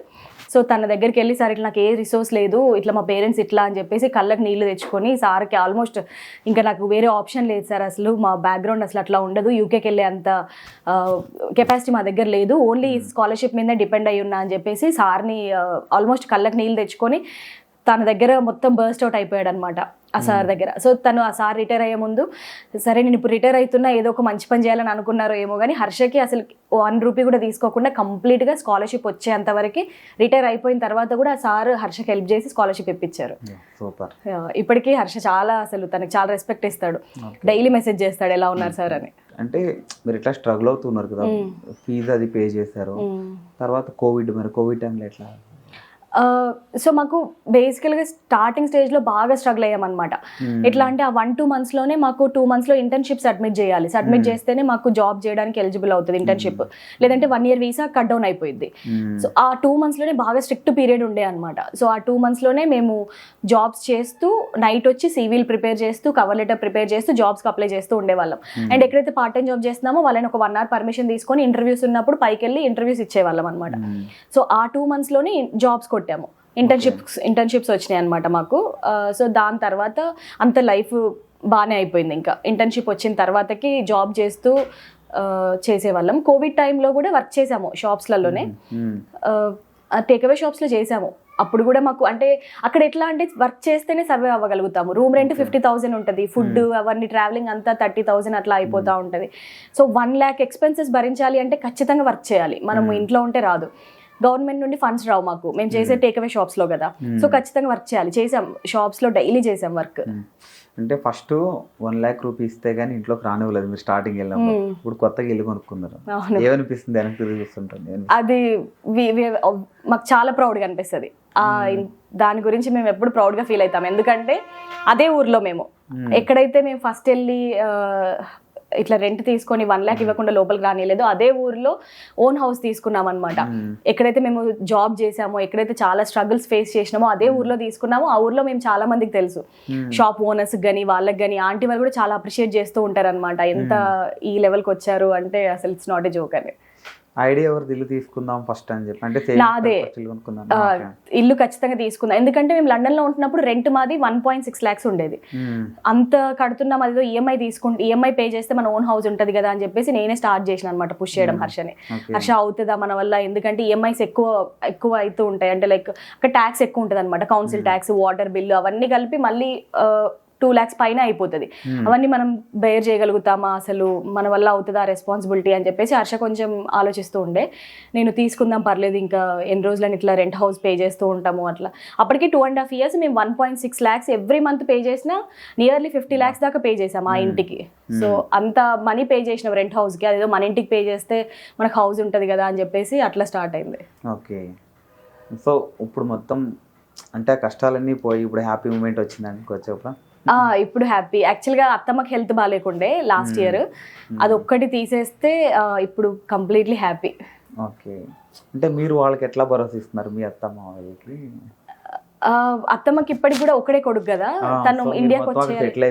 సో తన దగ్గరికి వెళ్ళి, సార్ ఇట్లా నాకు ఏ రిసోర్స్ లేదు, ఇట్లా మా పేరెంట్స్ ఇట్లా అని చెప్పేసి కళ్ళకి నీళ్లు తెచ్చుకొని సార్కి ఆల్మోస్ట్ ఇంకా నాకు వేరే ఆప్షన్ లేదు సార్, అసలు మా బ్యాక్గ్రౌండ్ అసలు అట్లా ఉండదు, యూకేకి వెళ్ళే అంత కెపాసిటీ మా దగ్గర లేదు, ఓన్లీ స్కాలర్షిప్ మీదే డిపెండ్ అయ్యి ఉన్నా అని చెప్పేసి సార్ని ఆల్మోస్ట్ కళ్ళకి నీళ్ళు తెచ్చుకొని తన దగ్గర మొత్తం బర్స్ట్ అవుట్ అయిపోయాడు అనమాట ఆ సార్ దగ్గర. సో తను ఆ సార్ రిటైర్ అయ్యే ముందు, సరే నేను ఇప్పుడు రిటైర్ అవుతున్నా ఏదో ఒక మంచి పని చేయాలని అనుకున్నారో ఏమో కానీ హర్షకి అసలు 1 rupee కూడా తీసుకోకుండా కంప్లీట్గా స్కాలర్షిప్ వచ్చేంతవరకు, రిటైర్ అయిపోయిన తర్వాత కూడా ఆ సార్ హర్షకి హెల్ప్ చేసి స్కాలర్షిప్ ఇప్పించారు. సూపర్. ఇప్పటికీ హర్ష చాలా అసలు తనకి చాలా రెస్పెక్ట్ ఇస్తాడు, డైలీ మెసేజ్ చేస్తాడు ఎలా ఉన్నారు సార్ అని. అంటే మీరు ఇట్లా స్ట్రగుల్ అవుతున్నారు కదా, ఫీజు అది పే చేశారు, తర్వాత కోవిడ్, మరి కోవిడ్ టైంలో ఎట్లా? సో మాకు బేసికల్గా స్టార్టింగ్ స్టేజ్లో బాగా స్ట్రగుల్ అయ్యామన్నమాట. ఎట్లా అంటే ఆ 1-2 monthsలోనే మాకు 2 monthsలో ఇంటర్న్షిప్ సబ్మిట్ చేయాలి, సబ్మిట్ చేస్తేనే మాకు జాబ్ చేయడానికి ఎలిజిబుల్ అవుతుంది ఇంటర్న్షిప్, లేదంటే 1 year వీసా కట్ డౌన్ అయిపోయింది. సో ఆ 2 monthsలోనే బాగా స్ట్రిక్ట్ పీరియడ్ ఉండే అనమాట. సో ఆ 2 monthsలోనే మేము జాబ్స్ చేస్తూ, నైట్ వచ్చి సివిల్ ప్రిపేర్ చేస్తూ, కవర్ లెటర్ ప్రిపేర్ చేస్తూ, జాబ్స్కి అప్లై చేస్తూ ఉండేవాళ్ళం. అండ్ ఎక్కడైతే పార్ట్ టైం జాబ్ చేస్తున్నామో వాళ్ళని ఒక 1 hour పర్మిషన్ తీసుకొని ఇంటర్వ్యూస్ ఉన్నప్పుడు పైకి వెళ్ళి ఇంటర్వ్యూస్ ఇచ్చేవాళ్ళం అనమాట. సో ఆ 2 monthsలోనే జాబ్స్ కొట్టాము, ఇంటర్న్షిప్స్ వచ్చినాయి అనమాట మాకు. సో దాని తర్వాత అంత లైఫ్ బాగానే అయిపోయింది. ఇంకా ఇంటర్న్షిప్ వచ్చిన తర్వాతకి జాబ్ చేస్తూ చేసేవాళ్ళం. కోవిడ్ టైంలో కూడా వర్క్ చేసాము షాప్స్లలోనే, టేక్అవే షాప్స్లో చేసాము. అప్పుడు కూడా మాకు అంటే అక్కడ ఎట్లా అంటే వర్క్ చేస్తేనే సర్వే అవ్వగలుగుతాము. రూమ్ రెంట్ 50,000 ఉంటుంది, ఫుడ్ అవన్నీ ట్రావెలింగ్ అంతా 30,000 అట్లా అయిపోతూ ఉంటుంది. సో 1 lakh ఎక్స్పెన్సెస్ భరించాలి అంటే ఖచ్చితంగా వర్క్ చేయాలి, మనము ఇంట్లో ఉంటే రాదు. గవర్నమెంట్ నుండి ఫండ్స్ రావు మాకు, మేము చేసే టేక్అవే షాప్స్లో కదా. సో ఖచ్చితంగా వర్క్ చేయాలి, చేసాం షాప్స్లో డైలీ చేసాం వర్క్. అంటే ఫస్ట్ 1 lakh rupees ఇస్తే కానీ ఇంట్లోకి రానివ్వలేదు మీరు స్టార్టింగ్ వెళ్ళినప్పుడు, ఇప్పుడు కొత్తగా ఇల్లు కొనుక్కున్నారు, ఏమనిపిస్తుంది వెనక్కి తిరిగి చూస్తుంటాను? అది మాకు చాలా ప్రౌడ్గా అనిపిస్తుంది. దాని గురించి మేము ఎప్పుడు ప్రౌడ్గా ఫీల్ అవుతాం, ఎందుకంటే అదే ఊర్లో మేము ఎక్కడైతే మేము ఫస్ట్ వెళ్ళి ఇట్లా రెంట్ తీసుకొని 1 lakh ఇవ్వకుండా లోపలికి రానిలేదు, అదే ఊర్లో ఓన్ హౌస్ తీసుకున్నాం అనమాట. ఎక్కడైతే మేము జాబ్ చేసామో, ఎక్కడైతే చాలా స్ట్రగుల్స్ ఫేస్ చేసినామో అదే ఊర్లో తీసుకున్నామో. ఆ ఊర్లో మేము చాలా మందికి తెలుసు, షాప్ ఓనర్స్ కానీ వాళ్ళకి కానీ ఆంటీ వాళ్ళు కూడా చాలా అప్రిషియేట్ చేస్తూ ఉంటారు అనమాట, ఎంత ఈ లెవెల్కి వచ్చారు అంటే అసలు ఇట్స్ నాట్ ఏ జోక్ అని. ఐడియా ఎవరిది ఇల్లు తీసుకుందాం ఫస్ట్ అని చెప్పి అంటే నాదే. ఇల్లు కొనుక్కుందాం. ఇల్లు ఖచ్చితంగా తీసుకుందాం, ఎందుకంటే మేము లండన్లో ఉంటున్నప్పుడు రెంట్ మాది 1.6 lakhs ఉండేది. అంత కడుతున్నాం, అదిలో ఈఎంఐ పే చేస్తే మన ఓన్ హౌస్ ఉంటుంది కదా అని చెప్పేసి నేనే స్టార్ట్ చేసిన అనమాట పుష్ చేయడం హర్షని. హర్ష అవుతుందా మన వల్ల, ఎందుకంటే ఈఎంఐస్ ఎక్కువ అవుతూ ఉంటాయి, అంటే లైక్ అక్కడ ట్యాక్స్ ఎక్కువ ఉంటుంది అనమాట, కౌన్సిల్ ట్యాక్స్, వాటర్ బిల్లు అవన్నీ కలిపి మళ్ళీ 2 lakhs పైన అయిపోతుంది. అవన్నీ మనం బేర్ చేయగలుగుతామా, అసలు మన వల్ల అవుతుందా రెస్పాన్సిబిలిటీ అని చెప్పేసి హర్ష కొంచెం ఆలోచిస్తూ ఉండే. నేను తీసుకుందాం పర్లేదు, ఇంకా ఎన్ని రోజులని ఇట్లా రెంట్ హౌస్ పే చేస్తూ ఉంటాము అట్లా. అప్పటికి 2.5 years మేము 1.6 lakhs ఎవ్రీ మంత్ పే చేసినా నియర్లీ 50 lakhs దాకా పే చేసాం ఆ ఇంటికి. సో అంత మనీ పే చేసిన రెంట్ హౌస్కి, అదేదో మన ఇంటికి పే చేస్తే మనకు హౌస్ ఉంటుంది కదా అని చెప్పేసి అట్లా స్టార్ట్ అయింది. ఓకే. సో ఇప్పుడు మొత్తం అంటే ఆ కష్టాలన్నీ పోయి ఇప్పుడు హ్యాపీ మూమెంట్ వచ్చింది అనుకోవచ్చు. ఇప్పుడు హ్యాపీ. యాక్చువల్గా అత్తమ్మకి హెల్త్ బాగాలేకుండే లాస్ట్ ఇయర్, అది ఒక్కటి తీసేస్తే ఇప్పుడు కంప్లీట్లీ హ్యాపీ. ఓకే. అంటే మీరు వాళ్ళకి ఎట్లా భరోసా ఇస్తున్నారు మీ అత్తమ్మ వాళ్ళకి? అత్తమ్మకి ఇప్పటికి కూడా ఒకడే కొడుకు కదా, తను ఇండియాకి వచ్చేయాలి,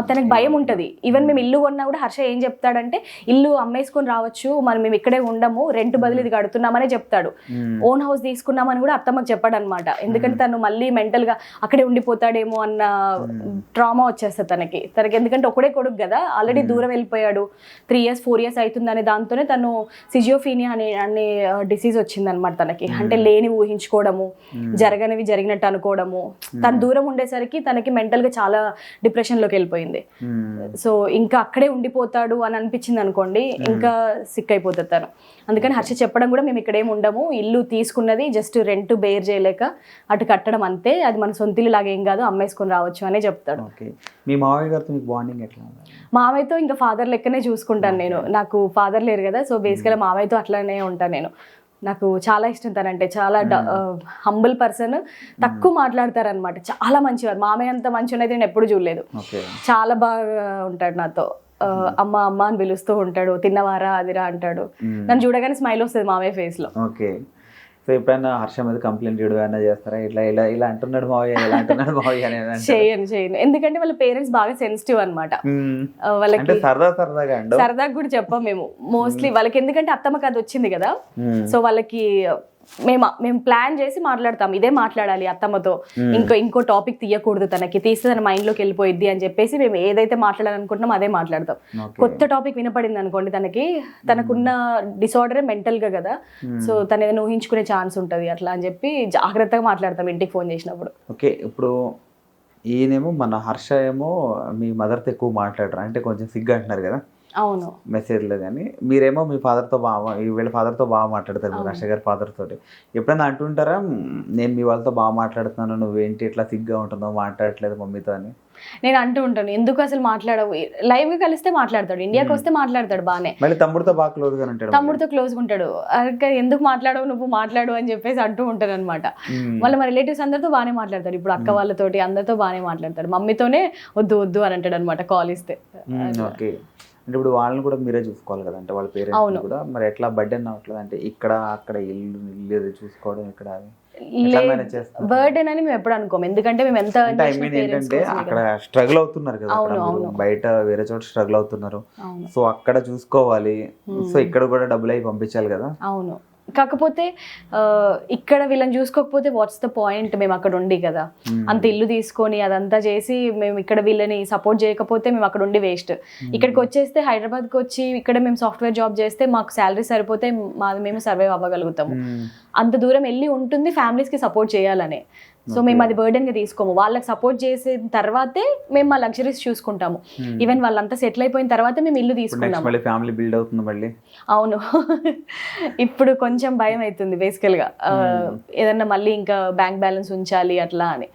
తనకి భయం ఉంటది. ఈవెన్ మేము ఇల్లు కొన్నా కూడా హర్ష ఏం చెప్తాడంటే, ఇల్లు అమ్మేసుకొని రావచ్చు, మనం మేము ఇక్కడే ఉండము, రెంట్ బదులు ఇది కడుతున్నామనే చెప్తాడు. ఓన్ హౌస్ తీసుకున్నామని కూడా అత్తమ్మకి చెప్పాడు అనమాట, ఎందుకంటే తను మళ్ళీ మెంటల్ గా అక్కడే ఉండిపోతాడేమో అన్న ట్రామా వచ్చేస్తుంది తనకి. ఎందుకంటే ఒకడే కొడుకు కదా, ఆల్రెడీ దూరం వెళ్ళిపోయాడు, 3 years 4 years అవుతుంది అనే దాంతోనే తను సిజియోఫీనియా అనే డిసీజ్ వచ్చింది అనమాట తనకి. అంటే లేని ఊహించుకోవడము, జరగనివి జరిగినట్టు అనుకోవడము, తను దూరం ఉండేసరికి తనకి మెంటల్ గా చాలా డిప్రెషన్ లోకి వెళ్ళిపోయింది. సో ఇంకా అక్కడే ఉండిపోతాడు అని అనిపించింది అనుకోండి, ఇంకా సిక్ అయిపోతుంది తను. అందుకని హర్ష చెప్పడం కూడా, మేము ఇక్కడేం ఉండము, ఇల్లు తీసుకున్నది జస్ట్ రెంట్ బేర్ చేయలేక అటు కట్టడం అంతే, అది మన సొంత ఇల్లు లాగా ఏం కాదు, అమ్మేసుకొని రావచ్చు అనే చెప్తాడు. మీ మావయ్య గారితో మీకు బాండింగ్ ఎట్లా? మావయ్యతో ఇంకా ఫాదర్ లెక్కనే చూసుకుంటాను నేను, నాకు ఫాదర్ లేరు కదా, సో బేసికల్గా మావయ్యతో అట్లానే ఉంటాను నేను. నాకు చాలా ఇష్టం తనంటే, చాలా హంబుల్ పర్సన్, తక్కువ మాట్లాడతారనమాట, చాలా మంచివారు. మామయ్య అంత మంచి ఉన్నది నేను ఎప్పుడు చూడలేదు, చాలా బాగా ఉంటాడు నాతో. అమ్మ అమ్మ అని పిలుస్తూ ఉంటాడు, తిన్నవారా అదిరా అంటాడు, నన్ను చూడగానే స్మైల్ వస్తుంది మామయ్య ఫేస్ లో. ఓకే. సో ఎప్పుడైనా హర్ష మీద కంప్లైంట్ ఏమైనా చేస్తారా, ఇట్లా ఇలా ఇలా అంటున్నాడు మావయ్య, ఇలా అంటున్నాడు మావయ్య అని? చేయను, ఎందుకంటే వాళ్ళ పేరెంట్స్ బాగా సెన్సిటివ్ అనమాట. వాళ్ళకి సరదాగా కూడా చెప్పాం మేము మోస్ట్లీ వాళ్ళకి, ఎందుకంటే అత్తమ్మకి అది వచ్చింది కదా, సో వాళ్ళకి మేము ప్లాన్ చేసి మాట్లాడతాం, ఇదే మాట్లాడాలి అత్తమ్మతో, ఇంకో టాపిక్ తీయకూడదు, తనకి తీస్తే తన మైండ్ లోకి వెళ్ళిపోయిద్ది అని చెప్పేసి మేము ఏదైతే మాట్లాడాలనుకుంటున్నాం అదే మాట్లాడతాం. కొత్త టాపిక్ వినపడింది అనుకోండి తనకి, తనకున్న డిసార్డరే మెంటల్ గా కదా, సో తను ఏదైనా ఊహించుకునే ఛాన్స్ ఉంటుంది అట్లా అని చెప్పి జాగ్రత్తగా మాట్లాడతాం ఇంటికి ఫోన్ చేసినప్పుడు. ఓకే. ఇప్పుడు ఈయనేమో మన హర్ష ఏమో మీ మదర్తో ఎక్కువ మాట్లాడరు, అంటే కొంచెం సిగ్గు అంటున్నారు కదా అవును మెసేజ్లో, కానీ మీరేమో మీ ఫాదర్తో వీళ్ళ ఫాదర్తో బాగా మాట్లాడతారు, హర్ష గారి ఫాదర్ తోటి. ఎప్పుడైనా అంటుంటారా, నేను మీ వాళ్ళతో బాగా మాట్లాడుతున్నాను, నువ్వేంటి ఇట్లా సిగ్గా ఉంటుందో మాట్లాడట్లేదు మమ్మీతో అని? నేను అంటూ ఉంటాను, ఎందుకు అసలు మాట్లాడవు, లైవ్ గా కలిస్తే మాట్లాడతాడు, ఇండియాకి వస్తే మాట్లాడతాడు బానే, మళ్ళీ తమ్ముడితో బాగా క్లోజ్ గా ఉంటాడు, తమ్ముడితో క్లోజ్ గా ఉంటాడు, ఎందుకు మాట్లాడవు నువ్వు మాట్లాడు అని చెప్పేసి అంటూ ఉంటాను అనమాట. మళ్ళీ మా రిలేటివ్స్ అందరితో బాగానే మాట్లాడతాడు, ఇప్పుడు అక్క వాళ్ళతోటి అందరితో బాగానే మాట్లాడతాడు, మమ్మీతోనే వద్దు అని అంటాడు అనమాట కాల్ ఇస్తే. ఓకే. అంటే ఇప్పుడు వాళ్ళని కూడా మీరే చూసుకోవాలి కదా, అంటే వాళ్ళ పేరెంట్స్ కూడా మరి ఎట్లా బర్డెన్ అవ్వట్లేదు, అంటే ఇక్కడ అక్కడ ఇల్లు చూసుకోవడం, ఇక్కడ బర్డెన్ అని మేము ఎప్పుడు అనుకోము, ఎందుకంటే మేము ఎంత ఏంటంటే అక్కడ స్ట్రగుల్ అవుతున్నారు కదా, బయట వేరే చోట స్ట్రగుల్ అవుతున్నారు, సో అక్కడ చూసుకోవాలి, సో ఇక్కడ కూడా డబ్బులు అవి పంపించాలి కదా. అవును, కాకపోతే ఇక్కడ వీళ్ళని చూసుకోకపోతే వాట్స్ ద పాయింట్, మేము అక్కడ ఉండి కదా, అంత ఇల్లు తీసుకొని అదంతా చేసి మేము ఇక్కడ వీళ్ళని సపోర్ట్ చేయకపోతే మేము అక్కడ ఉండి వేస్ట్. ఇక్కడికి వచ్చేస్తే హైదరాబాద్కి వచ్చి ఇక్కడ మేము సాఫ్ట్వేర్ జాబ్ చేస్తే మాకు శాలరీ సరిపోతే మేము సర్వైవ్ అవ్వగలుగుతాము. అంత దూరం వెళ్ళి ఉంటుంది ఫ్యామిలీస్కి సపోర్ట్ చేయాలని, సో మేము అది బర్డెన్గా తీసుకోము. వాళ్ళకి సపోర్ట్ చేసిన తర్వాతే మేము మా లగ్జరీస్ చూసుకుంటాము, ఈవెన్ వాళ్ళంతా సెటిల్ అయిపోయిన తర్వాత మేము ఇల్లు తీసుకుంటాము. ఫ్యామిలీ బిల్డ్ అవుతుంది మళ్ళీ. అవును, ఇప్పుడు కొంచెం భయం అవుతుంది బేసికల్గా, ఏదన్నా మళ్ళీ ఇంకా బ్యాంక్ బ్యాలెన్స్ ఉంచాలి అట్లా అని.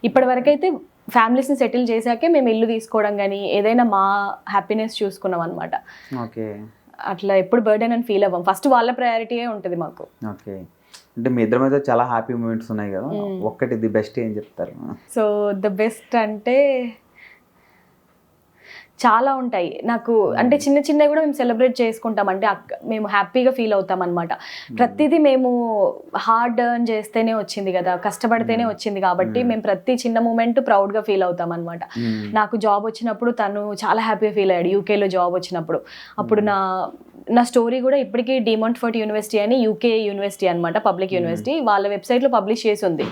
ఇప్పటి వరకు అయితే ఫ్యామిలీస్ని సెటిల్ చేశాకే మేము ఇల్లు తీసుకోవడం కానీ ఏదైనా మా హ్యాపీనెస్ చూసుకున్నాం అనమాట. ఓకే. అట్లా ఎప్పుడు బర్డెన్ అని ఫీల్ అవ్వం, ఫస్ట్ వాళ్ళ ప్రయారిటీయే ఉంటుంది మాకు. ఓకే. అంటే మీ ఇద్దరి మీద చాలా హ్యాపీ మూమెంట్స్ ఉన్నాయి కదా, ఒక్కటి ది బెస్ట్ ఏం చెప్తారు? సో ద బెస్ట్ అంటే చాలా ఉంటాయి నాకు, అంటే చిన్న చిన్నవి కూడా మేము సెలబ్రేట్ చేసుకుంటాం, అంటే మేము హ్యాపీగా ఫీల్ అవుతాం అనమాట. ప్రతిదీ మేము హార్డ్ ఎర్న్ చేస్తేనే వచ్చింది కదా, కష్టపడితేనే వచ్చింది కాబట్టి మేము ప్రతి చిన్న మూమెంట్ ప్రౌడ్గా ఫీల్ అవుతాం అనమాట. నాకు జాబ్ వచ్చినప్పుడు తను చాలా హ్యాపీగా ఫీల్ అయ్యాడు, యూకేలో జాబ్ వచ్చినప్పుడు. అప్పుడు నా స్టోరీ కూడా ఇప్పటికీ డిమాంట్ఫోర్ట్ యూనివర్సిటీ అని యూకే యూనివర్సిటీ అనమాట, పబ్లిక్ యూనివర్సిటీ, వాళ్ళ వెబ్సైట్లో పబ్లిష్ చేసి ఉంది.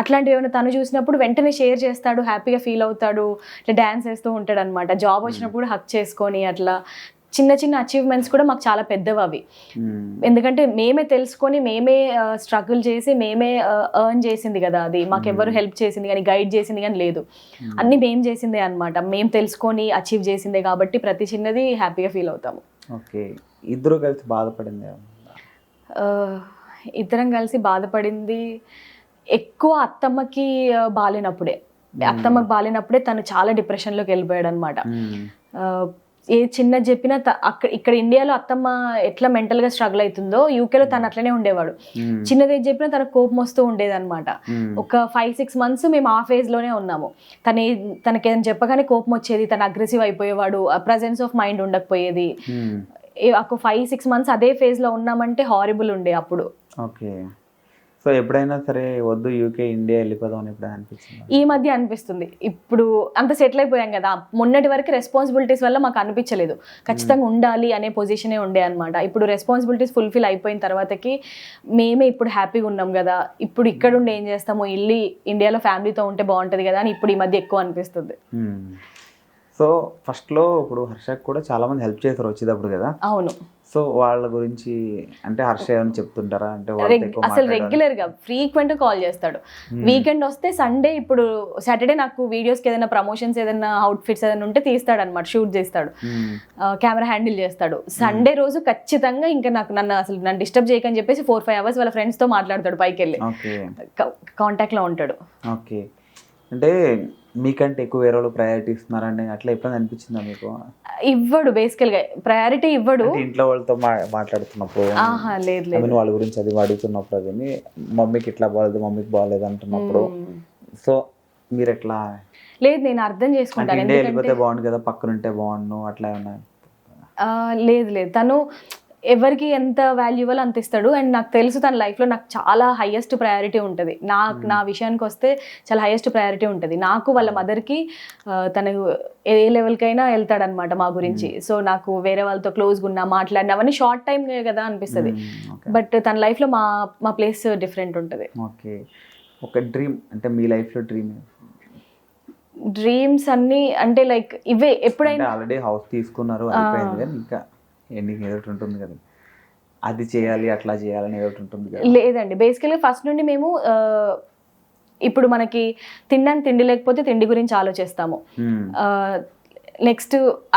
అట్లాంటివి ఏమైనా తను చూసినప్పుడు వెంటనే షేర్ చేస్తాడు, హ్యాపీగా ఫీల్ అవుతాడు, ఇట్లా డ్యాన్స్ వేస్తూ ఉంటాడు అనమాట. జాబ్ వచ్చినప్పుడు హక్ చేసుకొని అట్లా చిన్న చిన్న అచీవ్మెంట్స్ కూడా మాకు చాలా పెద్దవి అవి. ఎందుకంటే మేమే తెలుసుకొని మేమే స్ట్రగుల్ చేసి మేమే ఎర్న్ చేసింది కదా అది. మాకెవ్వరు హెల్ప్ చేసింది కానీ గైడ్ చేసింది కానీ లేదు, అన్నీ మేం చేసిందే అనమాట. మేము తెలుసుకొని అచీవ్ చేసిందే కాబట్టి ప్రతి చిన్నది హ్యాపీగా ఫీల్ అవుతాము. ఓకే, ఇద్దరు కలిసి బాధపడింది? ఇద్దరం కలిసి బాధపడింది ఎక్కువ అత్తమ్మకి బాలేనప్పుడే. అత్తమ్మకి బాలేనప్పుడే తను చాలా డిప్రెషన్లోకి వెళ్ళిపోయాడు అనమాట. ఏ చిన్నది చెప్పినా ఇక్కడ ఇండియాలో అత్తమ్మ ఎట్లా మెంటల్గా స్ట్రగుల్ అవుతుందో యూకేలో తను అట్లనే ఉండేవాడు. చిన్నది ఏది చెప్పినా తనకు కోపం వస్తూ ఉండేది అనమాట. ఒక 5-6 months మేము ఆ ఫేజ్లోనే ఉన్నాము. తనకి ఏదైనా చెప్పగానే కోపం వచ్చేది, తను అగ్రెసివ్ అయిపోయేవాడు, ప్రజెన్స్ ఆఫ్ మైండ్ ఉండకపోయేది. ఒక 5-6 months అదే ఫేజ్లో ఉన్నామంటే హారిబుల్ ఉండే అప్పుడు. ఓకే, సో ఎప్పుడైనా సరే వద్దు యూకే ఇండియా వెళ్ళిపోదాం అని ఎప్పుడైనా అనిపిస్తుంది? ఈ మధ్య అనిపిస్తుంది. ఇప్పుడు అంత సెటిల్ అయిపోయాం కదా, మొన్నటి వరకు రెస్పాన్సిబిలిటీస్ వల్ల మాకు అనిపించలేదు, ఖచ్చితంగా ఉండాలి అనే పొజిషనే ఉండే అనమాట. ఇప్పుడు రెస్పాన్సిబిలిటీస్ ఫుల్ఫిల్ అయిపోయిన తర్వాతకి మేమే ఇప్పుడు హ్యాపీగా ఉన్నాం కదా, ఇప్పుడు ఇక్కడ ఉండి ఏం చేస్తాము, వెళ్ళి ఇండియాలో ఫ్యామిలీతో ఉంటే బాగుంటుంది కదా అని ఇప్పుడు ఈ మధ్య ఎక్కువ అనిపిస్తుంది. సో ఫస్ట్లో ఇప్పుడు హర్షకు కూడా చాలా మంది హెల్ప్ చేస్తారు వచ్చేటప్పుడు కదా? అవును. సో వాళ్ళ గురించి అంటే హర్ష ఏమైనా చెప్తుంటారా? అంటే అసలు రెగ్యులర్ గా ఫ్రీక్వెంట్ కాల్ చేస్తాడు. వీకెండ్ వస్తే సండే, ఇప్పుడు సాటర్డే నాకు వీడియోస్కి ఏదైనా ప్రమోషన్స్ ఏదైనా అవుట్ఫిట్స్ ఏదైనా ఉంటే తీస్తాడు అనమాట, షూట్ చేస్తాడు, కెమెరా హ్యాండిల్ చేస్తాడు. సండే రోజు ఖచ్చితంగా ఇంకా నన్ను డిస్టర్బ్ చేయకని చెప్పేసి 4-5 hours వాళ్ళ ఫ్రెండ్స్ తో మాట్లాడతాడు, పైకి వెళ్ళి కాంటాక్ట్ లో ఉంటాడు. ఓకే, అంటే మీకంటే ఎక్కువ వేరే వాళ్ళు ప్రయారిటీ ఇస్తున్నారని అట్లా ఎప్పుడైనా అనిపించిందా మీకు? ఇవ్వడు, బేసికల్ గా ప్రయారిటీ ఇవ్వడు. ఇంట్లో వాళ్ళతో మాట్లాడుతున్నప్పుడు లేదు వాళ్ళ గురించి అది అడుగుతున్నప్పుడు, అది మమ్మీకి ఇట్లా బాగాలేదు, మమ్మీకి బాగాలేదు అంటున్నప్పుడు, సో మీరు ఎట్లా? లేదు, నేను అర్థం చేసుకుంటాను. ఇండియా వెళ్ళిపోతే బాగుండు కదా, పక్కన ఉంటే బాగుండు అట్లా ఏమన్నా? లేదు, తను ఎవరికి ఎంత వాల్యుబుల్ అంత ఇస్తాడు. అండ్ నాకు తెలుసు తన లైఫ్లో నాకు చాలా హైయెస్ట్ ప్రయారిటీ ఉంటుంది. నా విషయానికి వస్తే చాలా హైయెస్ట్ ప్రయారిటీ ఉంటుంది నాకు. వాళ్ళ మదర్కి తను ఏ లెవెల్కైనా వెళ్తాడనమాట మా గురించి. సో నాకు వేరే వాళ్ళతో క్లోజ్గా ఉన్నా మాట్లాడినా అవన్నీ షార్ట్ టైం కదా అనిపిస్తుంది, బట్ తన లైఫ్లో మా ప్లేస్ డిఫరెంట్ ఉంటుంది. ఓకే, ఒక డ్రీమ్ అంటే మీ లైఫ్లో డ్రీమ్స్ అన్నీ అంటే లైక్ ఇవే. ఎప్పుడైనా ఆల్రెడీ హౌస్ తీసుకున్నారు అయిపోయింది కానీ ఇంకా ఎండింగ్ ఏదో ఉంటుంది కదా, అది చేయాలి అట్లా చేయాలని ఏదో ఉంటుంది కదా? లేదండి, బేసికల్గా ఫస్ట్ నుండి మేము ఇప్పుడు మనకి తినడానికి తిండి లేకపోతే తిండి గురించి ఆలోచిస్తాము. నెక్స్ట్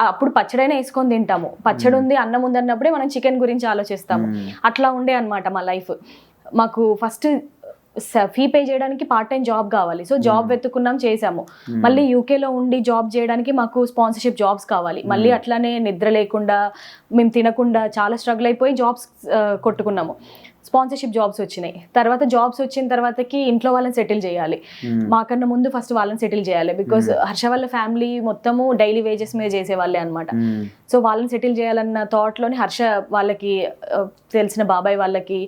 అప్పుడు పచ్చడైనా వేసుకొని తింటాము, పచ్చడి ఉంది అన్నం ఉంది అన్నప్పుడే మనం చికెన్ గురించి ఆలోచిస్తాము. అట్లా ఉండే అనమాట మా లైఫ్. మాకు ఫస్ట్ ఫీ పే చేయడానికి పార్ట్ టైం జాబ్ కావాలి. సో జాబ్ వెతుకున్నాం, చేసాము. మళ్ళీ యూకేలో ఉండి జాబ్ చేయడానికి మాకు స్పాన్సర్షిప్ జాబ్స్ కావాలి. మళ్ళీ అట్లానే నిద్ర లేకుండా మేము తినకుండా చాలా స్ట్రగుల్ అయిపోయి జాబ్స్ కొట్టుకున్నాము. స్పాన్సర్షిప్ జాబ్స్ వచ్చినాయి. తర్వాత జాబ్స్ వచ్చిన తర్వాతకి ఇంట్లో వాళ్ళని సెటిల్ చేయాలి. మాకన్నా ముందు ఫస్ట్ వాళ్ళని సెటిల్ చేయాలి. బికాస్ హర్ష వాళ్ళ ఫ్యామిలీ మొత్తము డైలీ వేజెస్ మీద చేసేవాళ్ళే అనమాట. సో వాళ్ళని సెటిల్ చేయాలన్న థాట్లోనే హర్ష వాళ్ళకి తెలిసిన బాబాయ్ వాళ్ళకి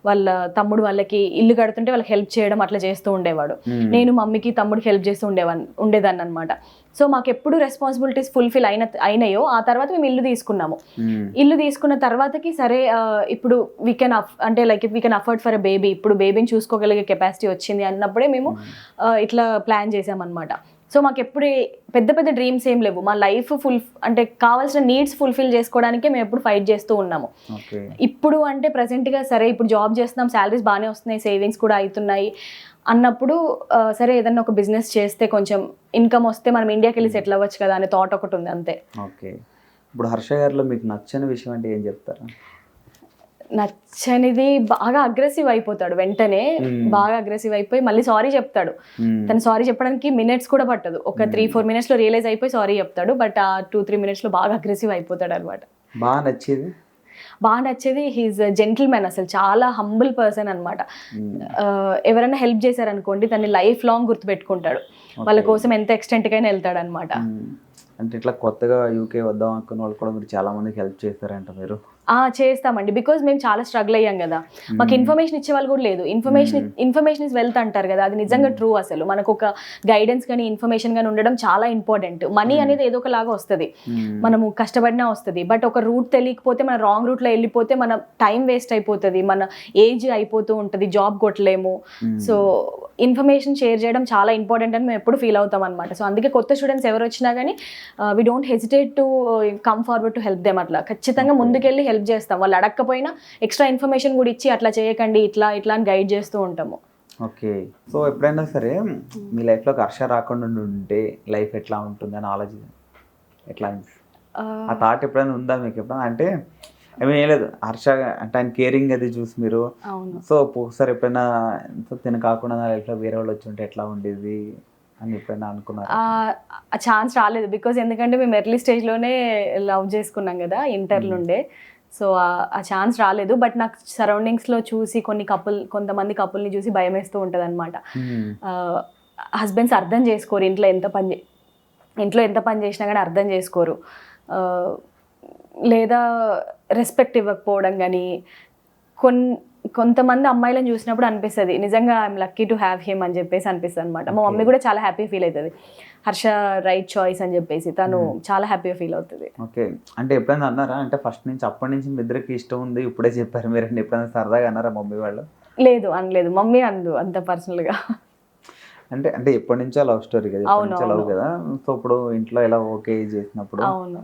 వాళ్ళ తమ్ముడు వాళ్ళకి ఇల్లు కడుతుంటే వాళ్ళకి హెల్ప్ చేయడం అట్లా చేస్తూ ఉండేవాడు. నేను మమ్మీకి తమ్ముడికి హెల్ప్ చేస్తూ ఉండేదాన్ని అనమాట. సో మాకు ఎప్పుడు రెస్పాన్సిబిలిటీస్ ఫుల్ఫిల్ అయినాయో ఆ తర్వాత మేము ఇల్లు తీసుకున్నాము. ఇల్లు తీసుకున్న తర్వాతకి సరే ఇప్పుడు we can afford for a baby, ఇప్పుడు బేబీని చూసుకోగలిగే కెపాసిటీ వచ్చింది అన్నప్పుడే మేము ఇట్లా ప్లాన్ చేసామన్నమాట. సో మాకు ఎప్పుడు పెద్ద పెద్ద డ్రీమ్స్ ఏం లేవు. మా లైఫ్ అంటే కావాల్సిన నీడ్స్ ఫుల్ఫిల్ చేసుకోవడానికే మేము ఎప్పుడు ఫైట్ చేస్తూ ఉన్నాము. ఇప్పుడు అంటే ప్రజెంట్గా సరే ఇప్పుడు జాబ్ చేస్తున్నాం, శాలరీస్ బాగానే వస్తున్నాయి, సేవింగ్స్ కూడా అవుతున్నాయి అన్నప్పుడు సరే ఏదన్నా ఒక బిజినెస్ చేస్తే కొంచెం ఇన్కమ్ వస్తే మనం ఇండియాకి వెళ్ళి సెటిల్ అవ్వచ్చు కదా అనే థాట్ ఒకటి ఉంది అంతే. ఓకే, ఇప్పుడు హర్ష గారిలో మీకు నచ్చని విషయం అంటే ఏం చెప్తారా? నచ్చనిది బాగా అగ్రెసివ్ అయిపోతాడు, వెంటనే బాగా అగ్రెసివ్ అయిపోయి మళ్ళీ సారీ చెప్తాడు. తను సారీ చెప్పడానికి మినిట్స్ కూడా పట్టదు, ఒక 3-4 minutes లో రియలైజ్ అయిపోయి సారీ చెప్తాడు. బట్ ఆ 2-3 minutes లో బాగా అగ్రెసివ్ అయిపోతాడు అనమాట. బాగా నచ్చేది హీజ్ జెంటిల్మెన్, అసలు చాలా హంబుల్ పర్సన్ అనమాట. ఎవరైనా హెల్ప్ చేశారనుకోండి తన్ని లైఫ్ లాంగ్ గుర్తుపెట్టుకుంటాడు, వాళ్ళ కోసం ఎంత ఎక్స్టెంట్కైనా వెళ్తాడు అనమాట. అంటే ఇట్లా కొత్తగా యూకే వద్దాం అనుకున్న వాళ్ళు కూడా మీరు చాలా మందికి హెల్ప్ చేస్తారంట మీరు? చేస్తామండి, బికాజ్ మేము చాలా స్ట్రగుల్ అయ్యాం కదా. మాకు ఇన్ఫర్మేషన్ ఇచ్చే వాళ్ళు కూడా లేదు. ఇన్ఫర్మేషన్ ఇస్ వెల్త్ అంటారు కదా, అది నిజంగా ట్రూ. అసలు మనకు ఒక గైడెన్స్ కానీ ఇన్ఫర్మేషన్ కానీ ఉండడం చాలా ఇంపార్టెంట్. మనీ అనేది ఏదో ఒకలాగా వస్తుంది, మనము కష్టపడినా వస్తుంది. బట్ ఒక రూట్ తెలియకపోతే, మన రాంగ్ రూట్లో వెళ్ళిపోతే మన టైం వేస్ట్ అయిపోతుంది, మన ఏజ్ అయిపోతూ ఉంటుంది, జాబ్ కొట్టలేము. సో ఇన్ఫర్మేషన్ షేర్ చేయడం చాలా ఇంపార్టెంట్ అని మేము ఎప్పుడు ఫీల్ అవుతాం అనమాట. సో అందుకే కొత్త స్టూడెంట్స్ ఎవరు వచ్చినా కానీ we don't hesitate to come forward to help them. అట్లా ఖచ్చితంగా ముందుకెళ్ళి హెల్ప్ చేస్తాం. వాళ్ళు అడగకపోయినా ఎక్స్ట్రా ఇన్ఫర్మేషన్ కూడా ఇచ్చి అట్లా చేయకండి, ఇట్లా అని గైడ్ చేస్తూ ఉంటాము. ఓకే. సో ఎప్పుడైనా సరే మీ లైఫ్లోకి హర్ష రాకుండా ఉంటే లైఫ్ ఎట్లా ఉంటుంది అని ఆలోచన ఎట్లా ఆ థాట్ ఎప్పుడైనా ఉందా మీకు? ఎప్పుడైనా అంటే ఏం లేదు, హర్ష అంటే ఆయన కేరింగ్ అది చూసి మీరు, సో ఒకసారి ఎప్పుడైనా తిన కాకుండా నా లైఫ్లో వేరే వాళ్ళు వచ్చి ఉంటే ఎట్లా ఉండేది అని ఎప్పుడైనా అనుకున్నారు? ఆ ఛాన్స్ రాలేదు, బికాజ్ ఎందుకంటే మేము ఎర్లీ స్టేజ్లోనే లవ్ చేసుకున్నాం కదా, ఇంటర్ నుండే. సో ఆ ఛాన్స్ రాలేదు. బట్ నాకు సరౌండింగ్స్లో చూసి కొంతమంది కపుల్ని చూసి భయం వేస్తూ ఉంటుంది అనమాట. హస్బెండ్స్ అర్థం చేసుకోరు, ఇంట్లో ఎంత పని చేసినా కానీ అర్థం చేసుకోరు, లేదా రెస్పెక్ట్ ఇవ్వకపోవడం. కానీ కొంతమంది అమ్మాయిలను చూసినప్పుడు అనిపిస్తుంది నిజంగా I'm lucky to have him అని చెప్పేసి అనిపిస్తుంది అనమాట. మా మమ్మీ కూడా చాలా హ్యాపీ ఫీల్ అవుతుంది, హర్ష రైట్ చాయిస్ అని చెప్పేసి తను చాలా హ్యాపీగా ఫీల్ అవుతుంది. ఓకే. అంటే ఎప్పుడైనా అన్నారా, అంటే ఫస్ట్ నుంచి అప్పటి నుంచి మీ ఇద్దరికి ఇష్టం ఉంది ఇప్పుడే చెప్పారు మీరు, ఎప్పుడైనా సరదాగా అన్నారా మమ్మీ వాళ్ళు? లేదు, అనలేదు. మమ్మీ అందు అంత పర్సనల్గా. అంటే ఎప్పటి నుంచో లవ్ స్టోరీ కదా, ఎప్పటి నుంచో లవ్ కదా. సో ఇప్పుడు ఇంట్లో ఎలా ఓకే చేసినప్పుడు, అవును,